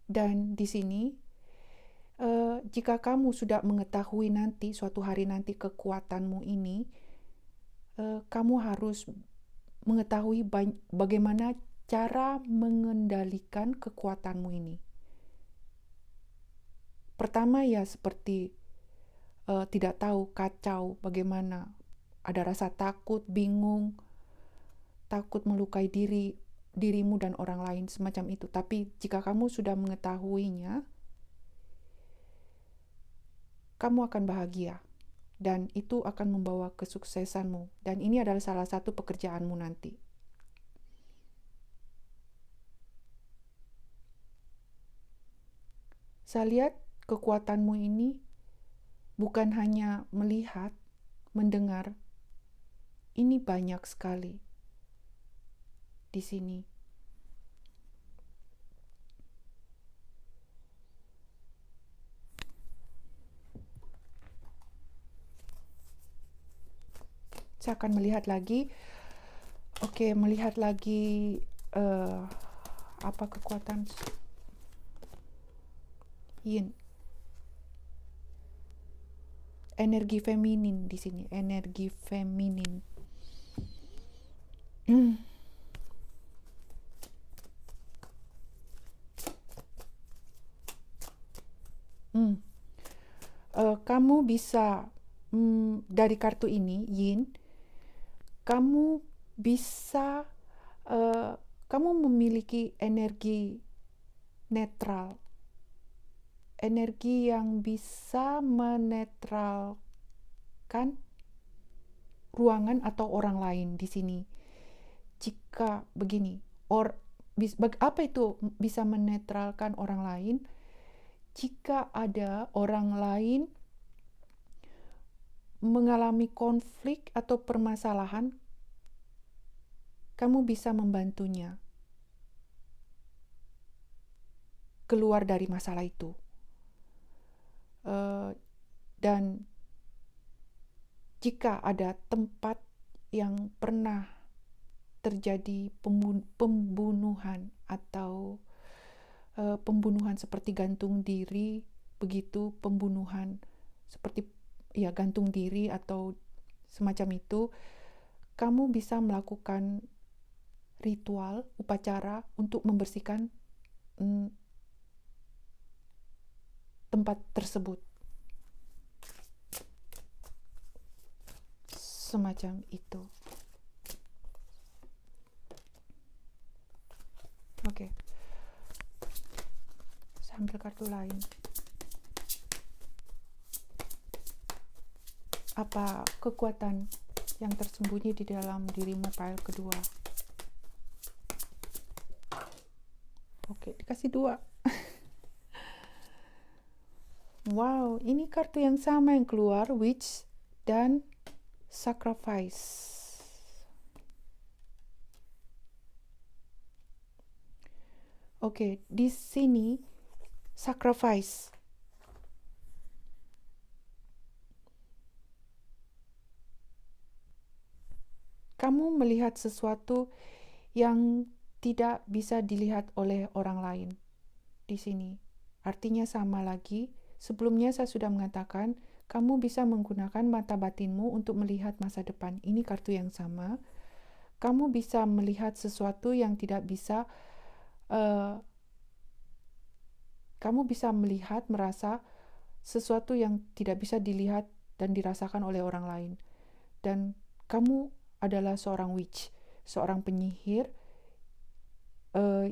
Dan di sini, jika kamu sudah mengetahui nanti, suatu hari nanti kekuatanmu ini, kamu harus mengetahui bagaimana cara mengendalikan kekuatanmu ini. Pertama ya seperti tidak tahu, kacau, bagaimana. Ada rasa takut, bingung, takut melukai dirimu dan orang lain, semacam itu. Tapi jika kamu sudah mengetahuinya, kamu akan bahagia. Dan itu akan membawa kesuksesanmu. Dan ini adalah salah satu pekerjaanmu nanti. Saya lihat kekuatanmu ini bukan hanya melihat, mendengar. Ini banyak sekali di sini. saya akan melihat lagi. Oke, melihat lagi apa kekuatan yin. Energi feminin di sini, energi feminin. Kamu bisa dari kartu ini, yin, kamu bisa kamu memiliki energi netral, energi yang bisa menetralkan ruangan atau orang lain di sini. Jika begini, apa itu bisa menetralkan orang lain? Jika ada orang lain mengalami konflik atau permasalahan, kamu bisa membantunya keluar dari masalah itu. Dan jika ada tempat yang pernah terjadi pembunuhan atau pembunuhan seperti gantung diri, begitu pembunuhan seperti gantung diri atau semacam itu, kamu bisa melakukan ritual, upacara untuk membersihkan tempat tersebut. Semacam itu. Oke. Saya ambil kartu lain. Apa kekuatan yang tersembunyi di dalam dirimu, pile kedua? Oke, dikasih 2. Wow, ini kartu yang sama yang keluar, Witch dan Sacrifice. Oke, di sini Sacrifice. Kamu melihat sesuatu yang tidak bisa dilihat oleh orang lain di sini. Artinya sama lagi, sebelumnya saya sudah mengatakan, kamu bisa menggunakan mata batinmu untuk melihat masa depan. Ini kartu yang sama. Kamu bisa melihat sesuatu yang tidak bisa, kamu bisa melihat, merasa sesuatu yang tidak bisa dilihat dan dirasakan oleh orang lain. Dan kamu adalah seorang witch, seorang penyihir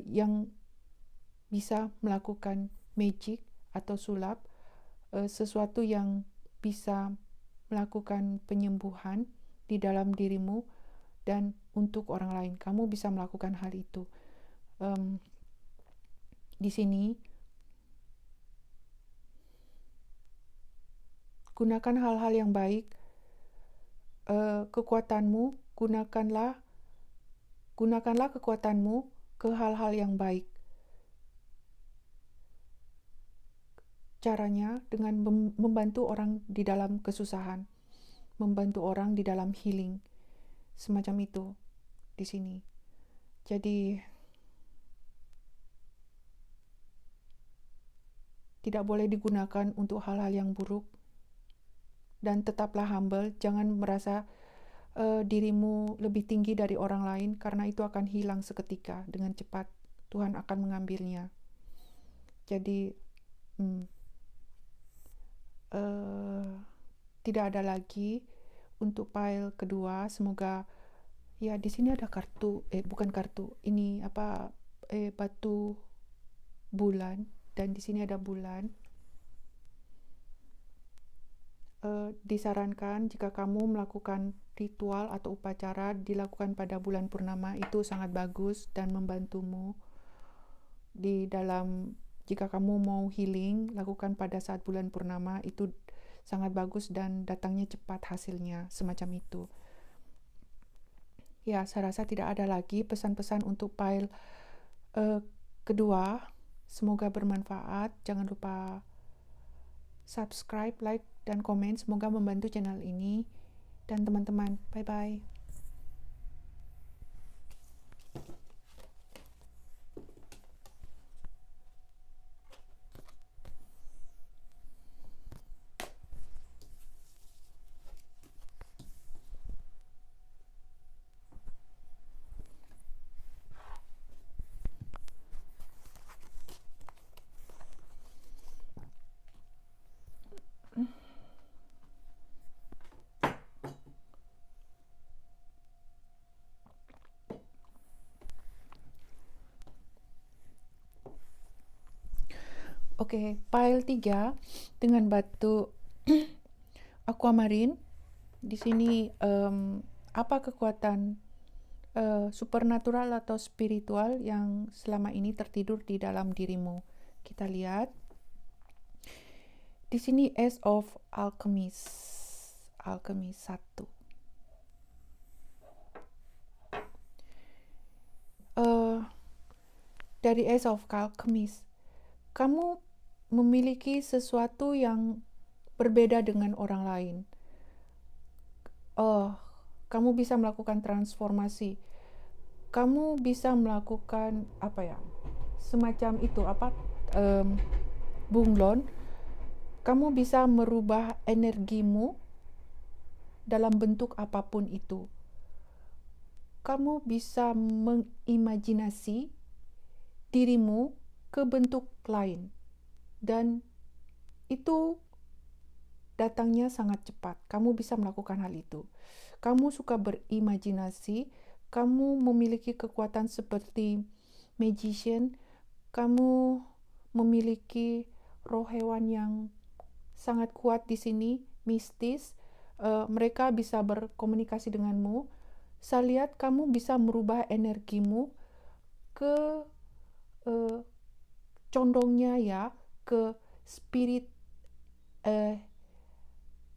yang bisa melakukan magic atau sulap, sesuatu yang bisa melakukan penyembuhan di dalam dirimu dan untuk orang lain. Kamu bisa melakukan hal itu. Di sini, gunakan hal-hal yang baik, kekuatanmu, gunakanlah kekuatanmu ke hal-hal yang baik. Caranya dengan membantu orang di dalam kesusahan, membantu orang di dalam healing, semacam itu di sini. Jadi tidak boleh digunakan untuk hal-hal yang buruk, dan tetaplah humble. Jangan merasa dirimu lebih tinggi dari orang lain, karena itu akan hilang seketika dengan cepat. Tuhan akan mengambilnya. Jadi tidak ada lagi untuk pile kedua. Semoga di sini ada kartu, bukan kartu, ini batu bulan, dan di sini ada bulan. Disarankan jika kamu melakukan ritual atau upacara dilakukan pada bulan purnama, itu sangat bagus dan membantumu di dalam. Jika kamu mau healing, lakukan pada saat bulan purnama, itu sangat bagus dan datangnya cepat hasilnya, semacam itu. Ya, saya rasa tidak ada lagi pesan-pesan untuk pile kedua. Semoga bermanfaat. Jangan lupa subscribe, like, dan komen. Semoga membantu channel ini. dan teman-teman. Bye-bye. Oke, pile 3 dengan batu aquamarine. Di sini apa kekuatan supernatural atau spiritual yang selama ini tertidur di dalam dirimu? Kita lihat. Di sini Ace of Alchemist. Alchemist 1. Dari Ace of Alchemist, kamu memiliki sesuatu yang berbeda dengan orang lain. Kamu bisa melakukan transformasi. Kamu bisa melakukan semacam itu bunglon. Kamu bisa merubah energimu dalam bentuk apapun itu. Kamu bisa mengimajinasi dirimu ke bentuk lain, dan itu datangnya sangat cepat. Kamu bisa melakukan hal itu. Kamu suka berimajinasi, kamu memiliki kekuatan seperti magician, kamu memiliki roh hewan yang sangat kuat di sini, mistis. Mereka bisa berkomunikasi denganmu. Saya lihat kamu bisa merubah energimu ke condongnya ke spirit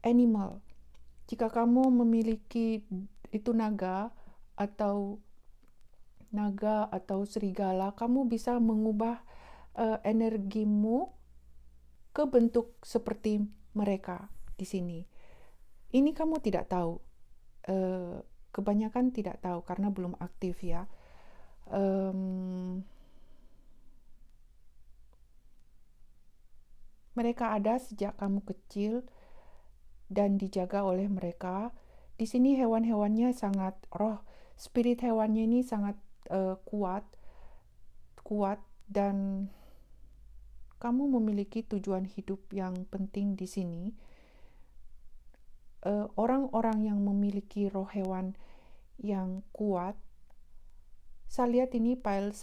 animal. Jika kamu memiliki itu naga atau serigala, kamu bisa mengubah energimu ke bentuk seperti mereka di sini. Ini kamu tidak tahu. Kebanyakan tidak tahu karena belum aktif ya. Mereka ada sejak kamu kecil dan dijaga oleh mereka. Di sini hewan-hewannya sangat spirit hewannya ini sangat kuat dan kamu memiliki tujuan hidup yang penting di sini. Orang-orang yang memiliki roh hewan yang kuat, saya lihat ini pile 2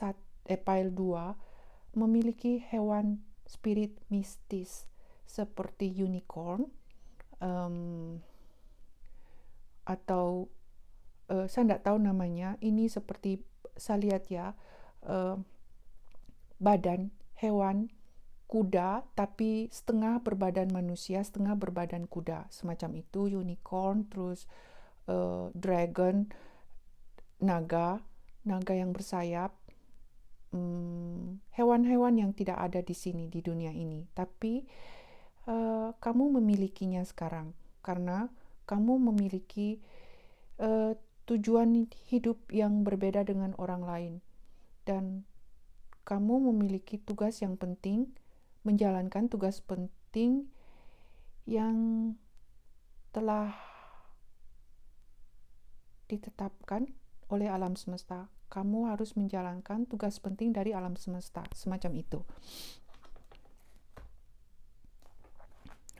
memiliki hewan spirit mistis seperti unicorn, atau saya tidak tahu namanya. Ini seperti saya lihat badan hewan kuda, tapi setengah berbadan manusia, setengah berbadan kuda, semacam itu. Unicorn, terus dragon, naga yang bersayap. Hewan-hewan yang tidak ada di sini di dunia ini, tapi kamu memilikinya sekarang karena kamu memiliki tujuan hidup yang berbeda dengan orang lain, dan kamu memiliki tugas yang penting, menjalankan tugas penting yang telah ditetapkan oleh alam semesta. Kamu harus menjalankan tugas penting dari alam semesta, semacam itu.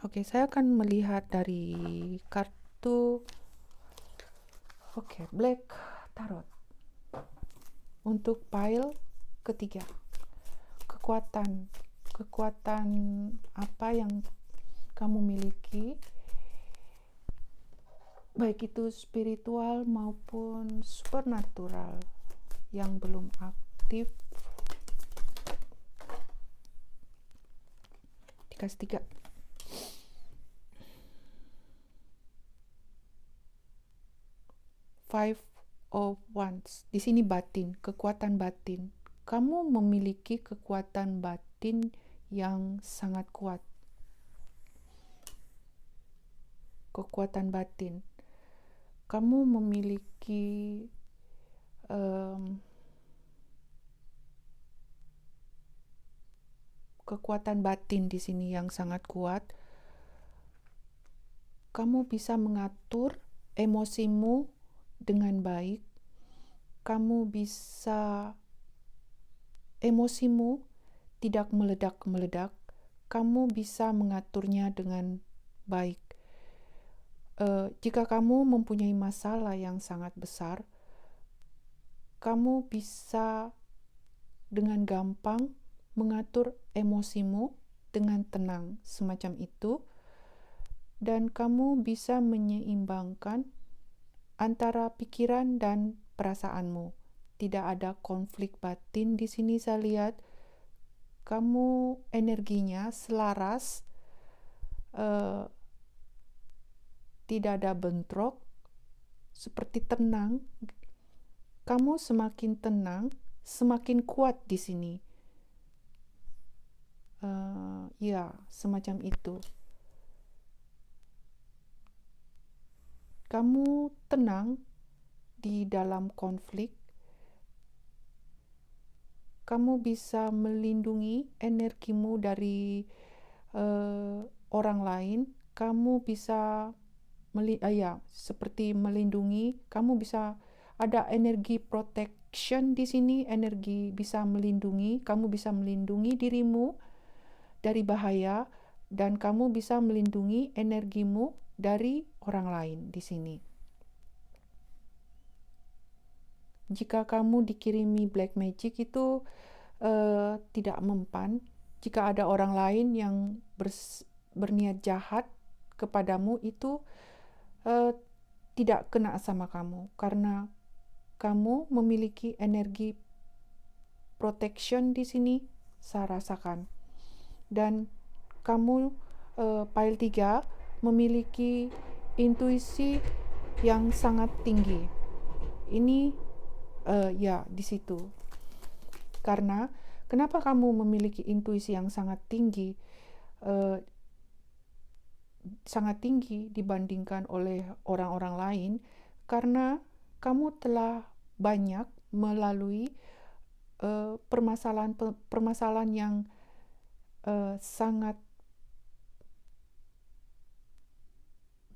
Oke, saya akan melihat dari kartu Black Tarot untuk pile ketiga. Kekuatan apa yang kamu miliki, baik itu spiritual maupun supernatural yang belum aktif. Dikasih 3. Five of Wands. Di sini batin, kekuatan batin. Kamu memiliki kekuatan batin yang sangat kuat. Kekuatan batin. kamu memiliki kekuatan batin di sini yang sangat kuat. Kamu bisa mengatur emosimu dengan baik. Kamu bisa emosimu tidak meledak-meledak. Kamu bisa mengaturnya dengan baik. Jika kamu mempunyai masalah yang sangat besar, kamu bisa dengan gampang mengatur emosimu dengan tenang, semacam itu, dan kamu bisa menyeimbangkan antara pikiran dan perasaanmu. Tidak ada konflik batin di sini, saya lihat. Kamu energinya selaras, tidak ada bentrok, seperti tenang. Kamu semakin tenang, semakin kuat di sini. Ya, semacam itu. Kamu tenang di dalam konflik. Kamu bisa melindungi energimu dari orang lain. Kamu bisa seperti melindungi. Kamu bisa ada energi protection di sini, energi bisa melindungi. Kamu bisa melindungi dirimu dari bahaya, dan kamu bisa melindungi energimu dari orang lain di sini. Jika kamu dikirimi black magic itu tidak mempan. Jika ada orang lain yang berniat jahat kepadamu, itu tidak kena sama kamu, karena kamu memiliki energi protection di sini, saya rasakan. Dan kamu pile 3 memiliki intuisi yang sangat tinggi. Ini ya di situ. Karena kenapa kamu memiliki intuisi yang sangat tinggi? Sangat tinggi dibandingkan oleh orang-orang lain, karena kamu telah banyak melalui permasalahan yang sangat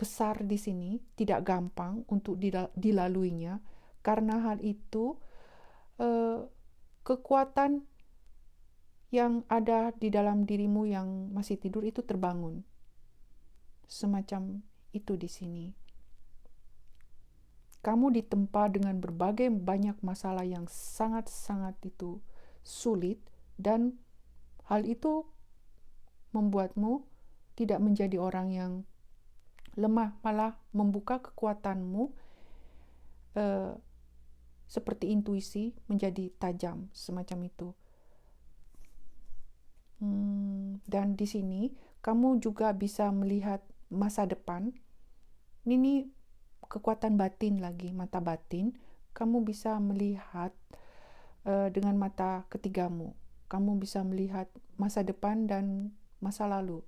besar di sini, tidak gampang untuk dilaluinya. Karena hal itu, kekuatan yang ada di dalam dirimu yang masih tidur itu terbangun. Semacam itu di sini. Kamu ditempa dengan berbagai banyak masalah yang sangat-sangat itu sulit, dan hal itu membuatmu tidak menjadi orang yang lemah, malah membuka kekuatanmu seperti intuisi menjadi tajam, semacam itu. Dan di sini kamu juga bisa melihat masa depan. Ini kekuatan batin lagi, mata batin. Kamu bisa melihat dengan mata ketigamu. Kamu bisa melihat masa depan dan masa lalu.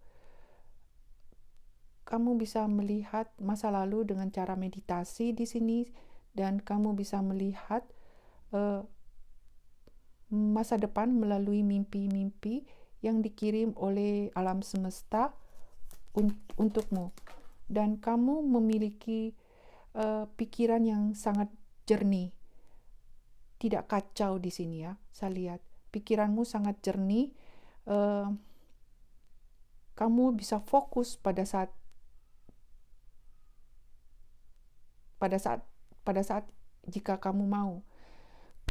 Kamu bisa melihat masa lalu dengan cara meditasi di sini, dan kamu bisa melihat masa depan melalui mimpi-mimpi yang dikirim oleh alam semesta untukmu. Dan kamu memiliki pikiran yang sangat jernih. Tidak kacau di sini ya, saya lihat. Pikiranmu sangat jernih. Kamu bisa fokus pada saat jika kamu mau.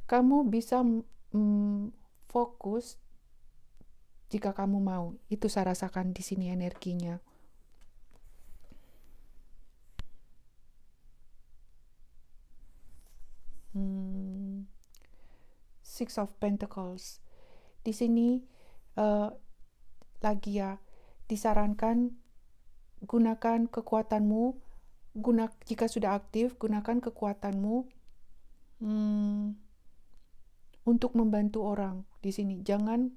Kamu bisa fokus jika kamu mau. Itu saya rasakan di sini energinya. Six of Pentacles. Di sini lagi ya, disarankan gunakan kekuatanmu. Jika sudah aktif, gunakan kekuatanmu untuk membantu orang di sini. Jangan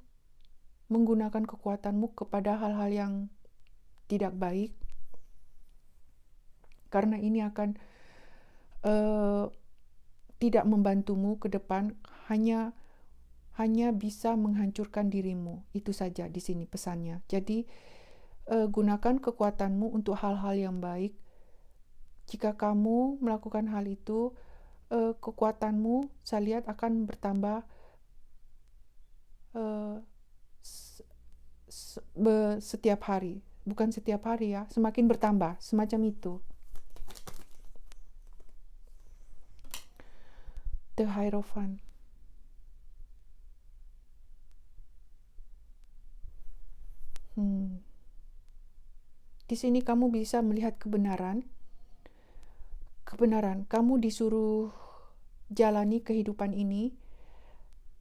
menggunakan kekuatanmu kepada hal-hal yang tidak baik, karena ini akan tidak membantumu ke depan, hanya bisa menghancurkan dirimu. Itu saja di sini pesannya. Jadi gunakan kekuatanmu untuk hal-hal yang baik. Jika kamu melakukan hal itu, kekuatanmu saya lihat akan bertambah uh, setiap hari. Bukan setiap hari ya, semakin bertambah, semacam itu. The Hierophant. Di sini kamu bisa melihat kebenaran. Kamu disuruh jalani kehidupan ini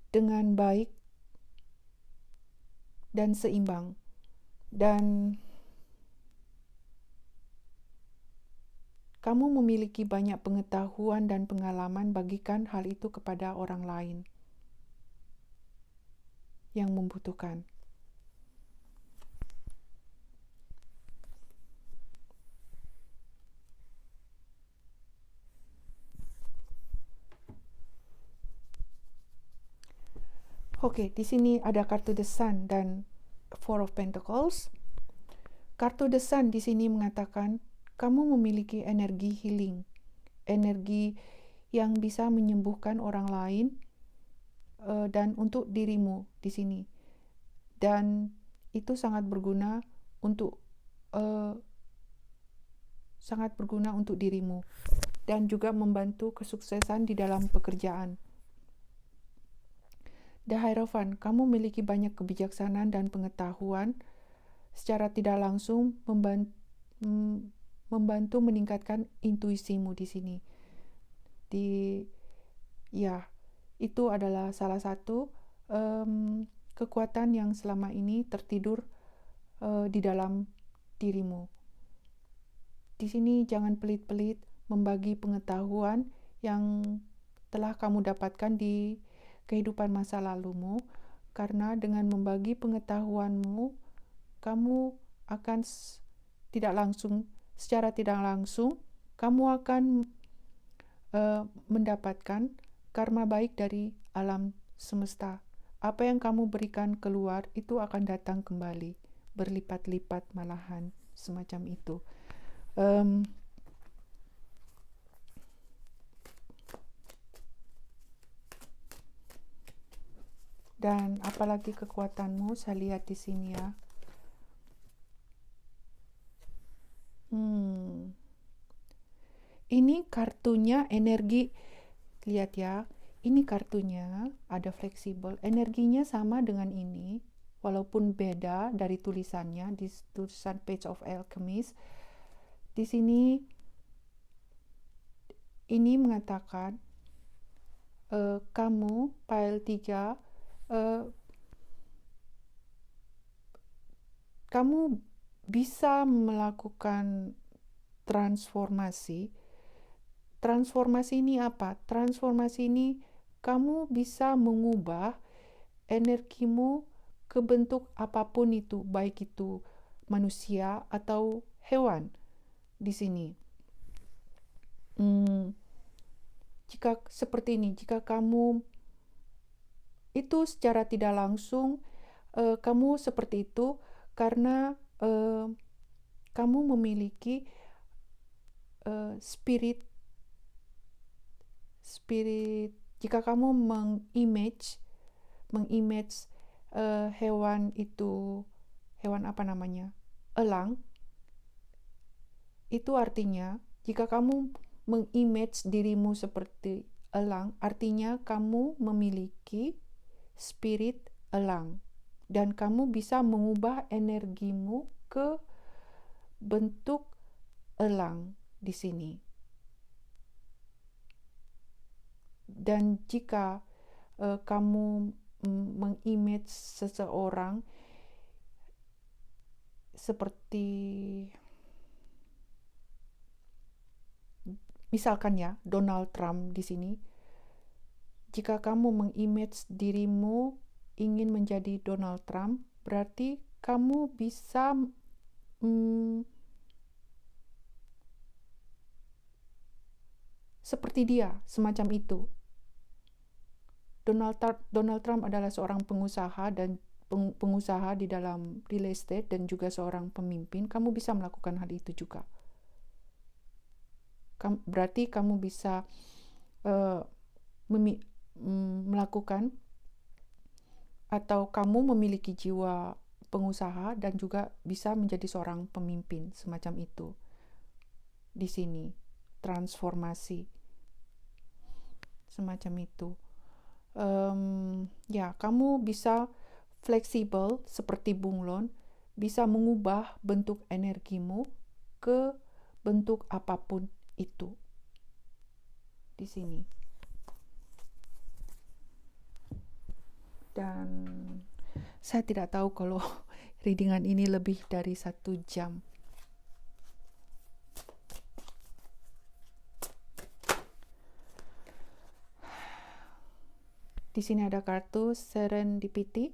dengan baik dan seimbang. Dan kamu memiliki banyak pengetahuan dan pengalaman, bagikan hal itu kepada orang lain yang membutuhkan. Oke, di sini ada kartu The Sun dan Four of Pentacles. Kartu The Sun di sini mengatakan kamu memiliki energi healing, energi yang bisa menyembuhkan orang lain dan untuk dirimu di sini. Dan itu sangat berguna untuk dirimu dan juga membantu kesuksesan di dalam pekerjaan. The Hierophant, kamu memiliki banyak kebijaksanaan dan pengetahuan, secara tidak langsung membantu meningkatkan intuisimu di sini. Itu adalah salah satu kekuatan yang selama ini tertidur di dalam dirimu. Di sini jangan pelit-pelit membagi pengetahuan yang telah kamu dapatkan di kehidupan masa lalumu, karena dengan membagi pengetahuanmu, kamu akan secara tidak langsung, kamu akan mendapatkan karma baik dari alam semesta. Apa yang kamu berikan keluar, itu akan datang kembali, berlipat-lipat malahan, semacam itu. Dan apalagi kekuatanmu, saya lihat di sini ya. Ini kartunya energi, lihat ya. Ini kartunya ada fleksibel, energinya sama dengan ini, walaupun beda dari tulisannya di tulisan Page of Alchemist. Di sini ini mengatakan kamu pile 3 kamu bisa melakukan transformasi. Transformasi ini apa? Transformasi ini kamu bisa mengubah energimu ke bentuk apapun itu, baik itu manusia atau hewan di sini. Jika seperti ini, jika kamu itu secara tidak langsung kamu seperti itu karena kamu memiliki spirit. Jika kamu mengimage hewan itu, hewan apa namanya, elang, itu artinya jika kamu mengimage dirimu seperti elang, artinya kamu memiliki spirit elang dan kamu bisa mengubah energimu ke bentuk elang di sini. Dan jika kamu mengimage seseorang seperti, misalkan ya, Donald Trump di sini, jika kamu mengimage dirimu ingin menjadi Donald Trump, berarti kamu bisa seperti dia, semacam itu. Donald Trump adalah seorang pengusaha dan pengusaha di dalam real estate dan juga seorang pemimpin. Kamu bisa melakukan hal itu juga. Berarti kamu bisa melakukan atau kamu memiliki jiwa pengusaha dan juga bisa menjadi seorang pemimpin semacam itu. Di sini transformasi semacam itu. Ya, kamu bisa fleksibel seperti bunglon, bisa mengubah bentuk energimu ke bentuk apapun itu. Di sini. Dan saya tidak tahu kalau readingan ini lebih dari 1 jam. Di sini ada kartu serendipity,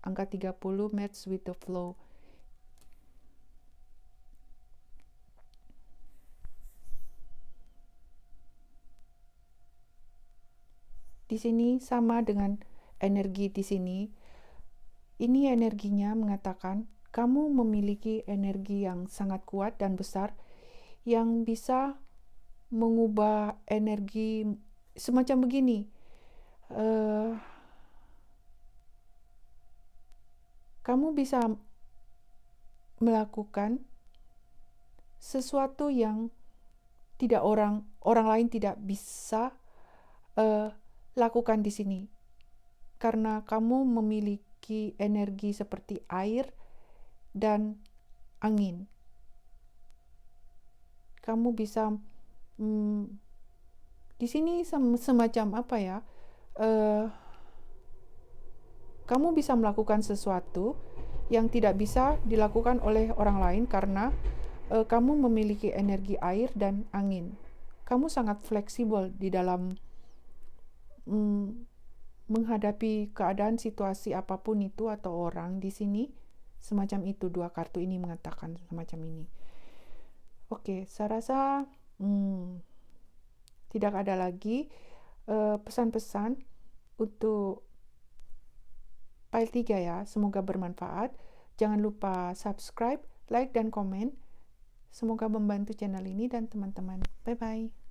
angka 30, match with the flow. Di sini sama dengan energi di sini. Ini energinya mengatakan kamu memiliki energi yang sangat kuat dan besar yang bisa mengubah energi semacam begini. Kamu bisa melakukan sesuatu yang tidak orang lain tidak bisa lakukan di sini, karena kamu memiliki energi seperti air dan angin. Kamu bisa di sini semacam apa ya? Kamu bisa melakukan sesuatu yang tidak bisa dilakukan oleh orang lain karena kamu memiliki energi air dan angin. Kamu sangat fleksibel di dalam menghadapi keadaan situasi apapun itu atau orang di sini. Semacam itu, 2 kartu ini mengatakan semacam ini. Oke, saya rasa tidak ada lagi pesan-pesan untuk file 3 ya. Semoga bermanfaat. Jangan lupa subscribe, like, dan komen. Semoga membantu channel ini dan teman-teman. Bye-bye.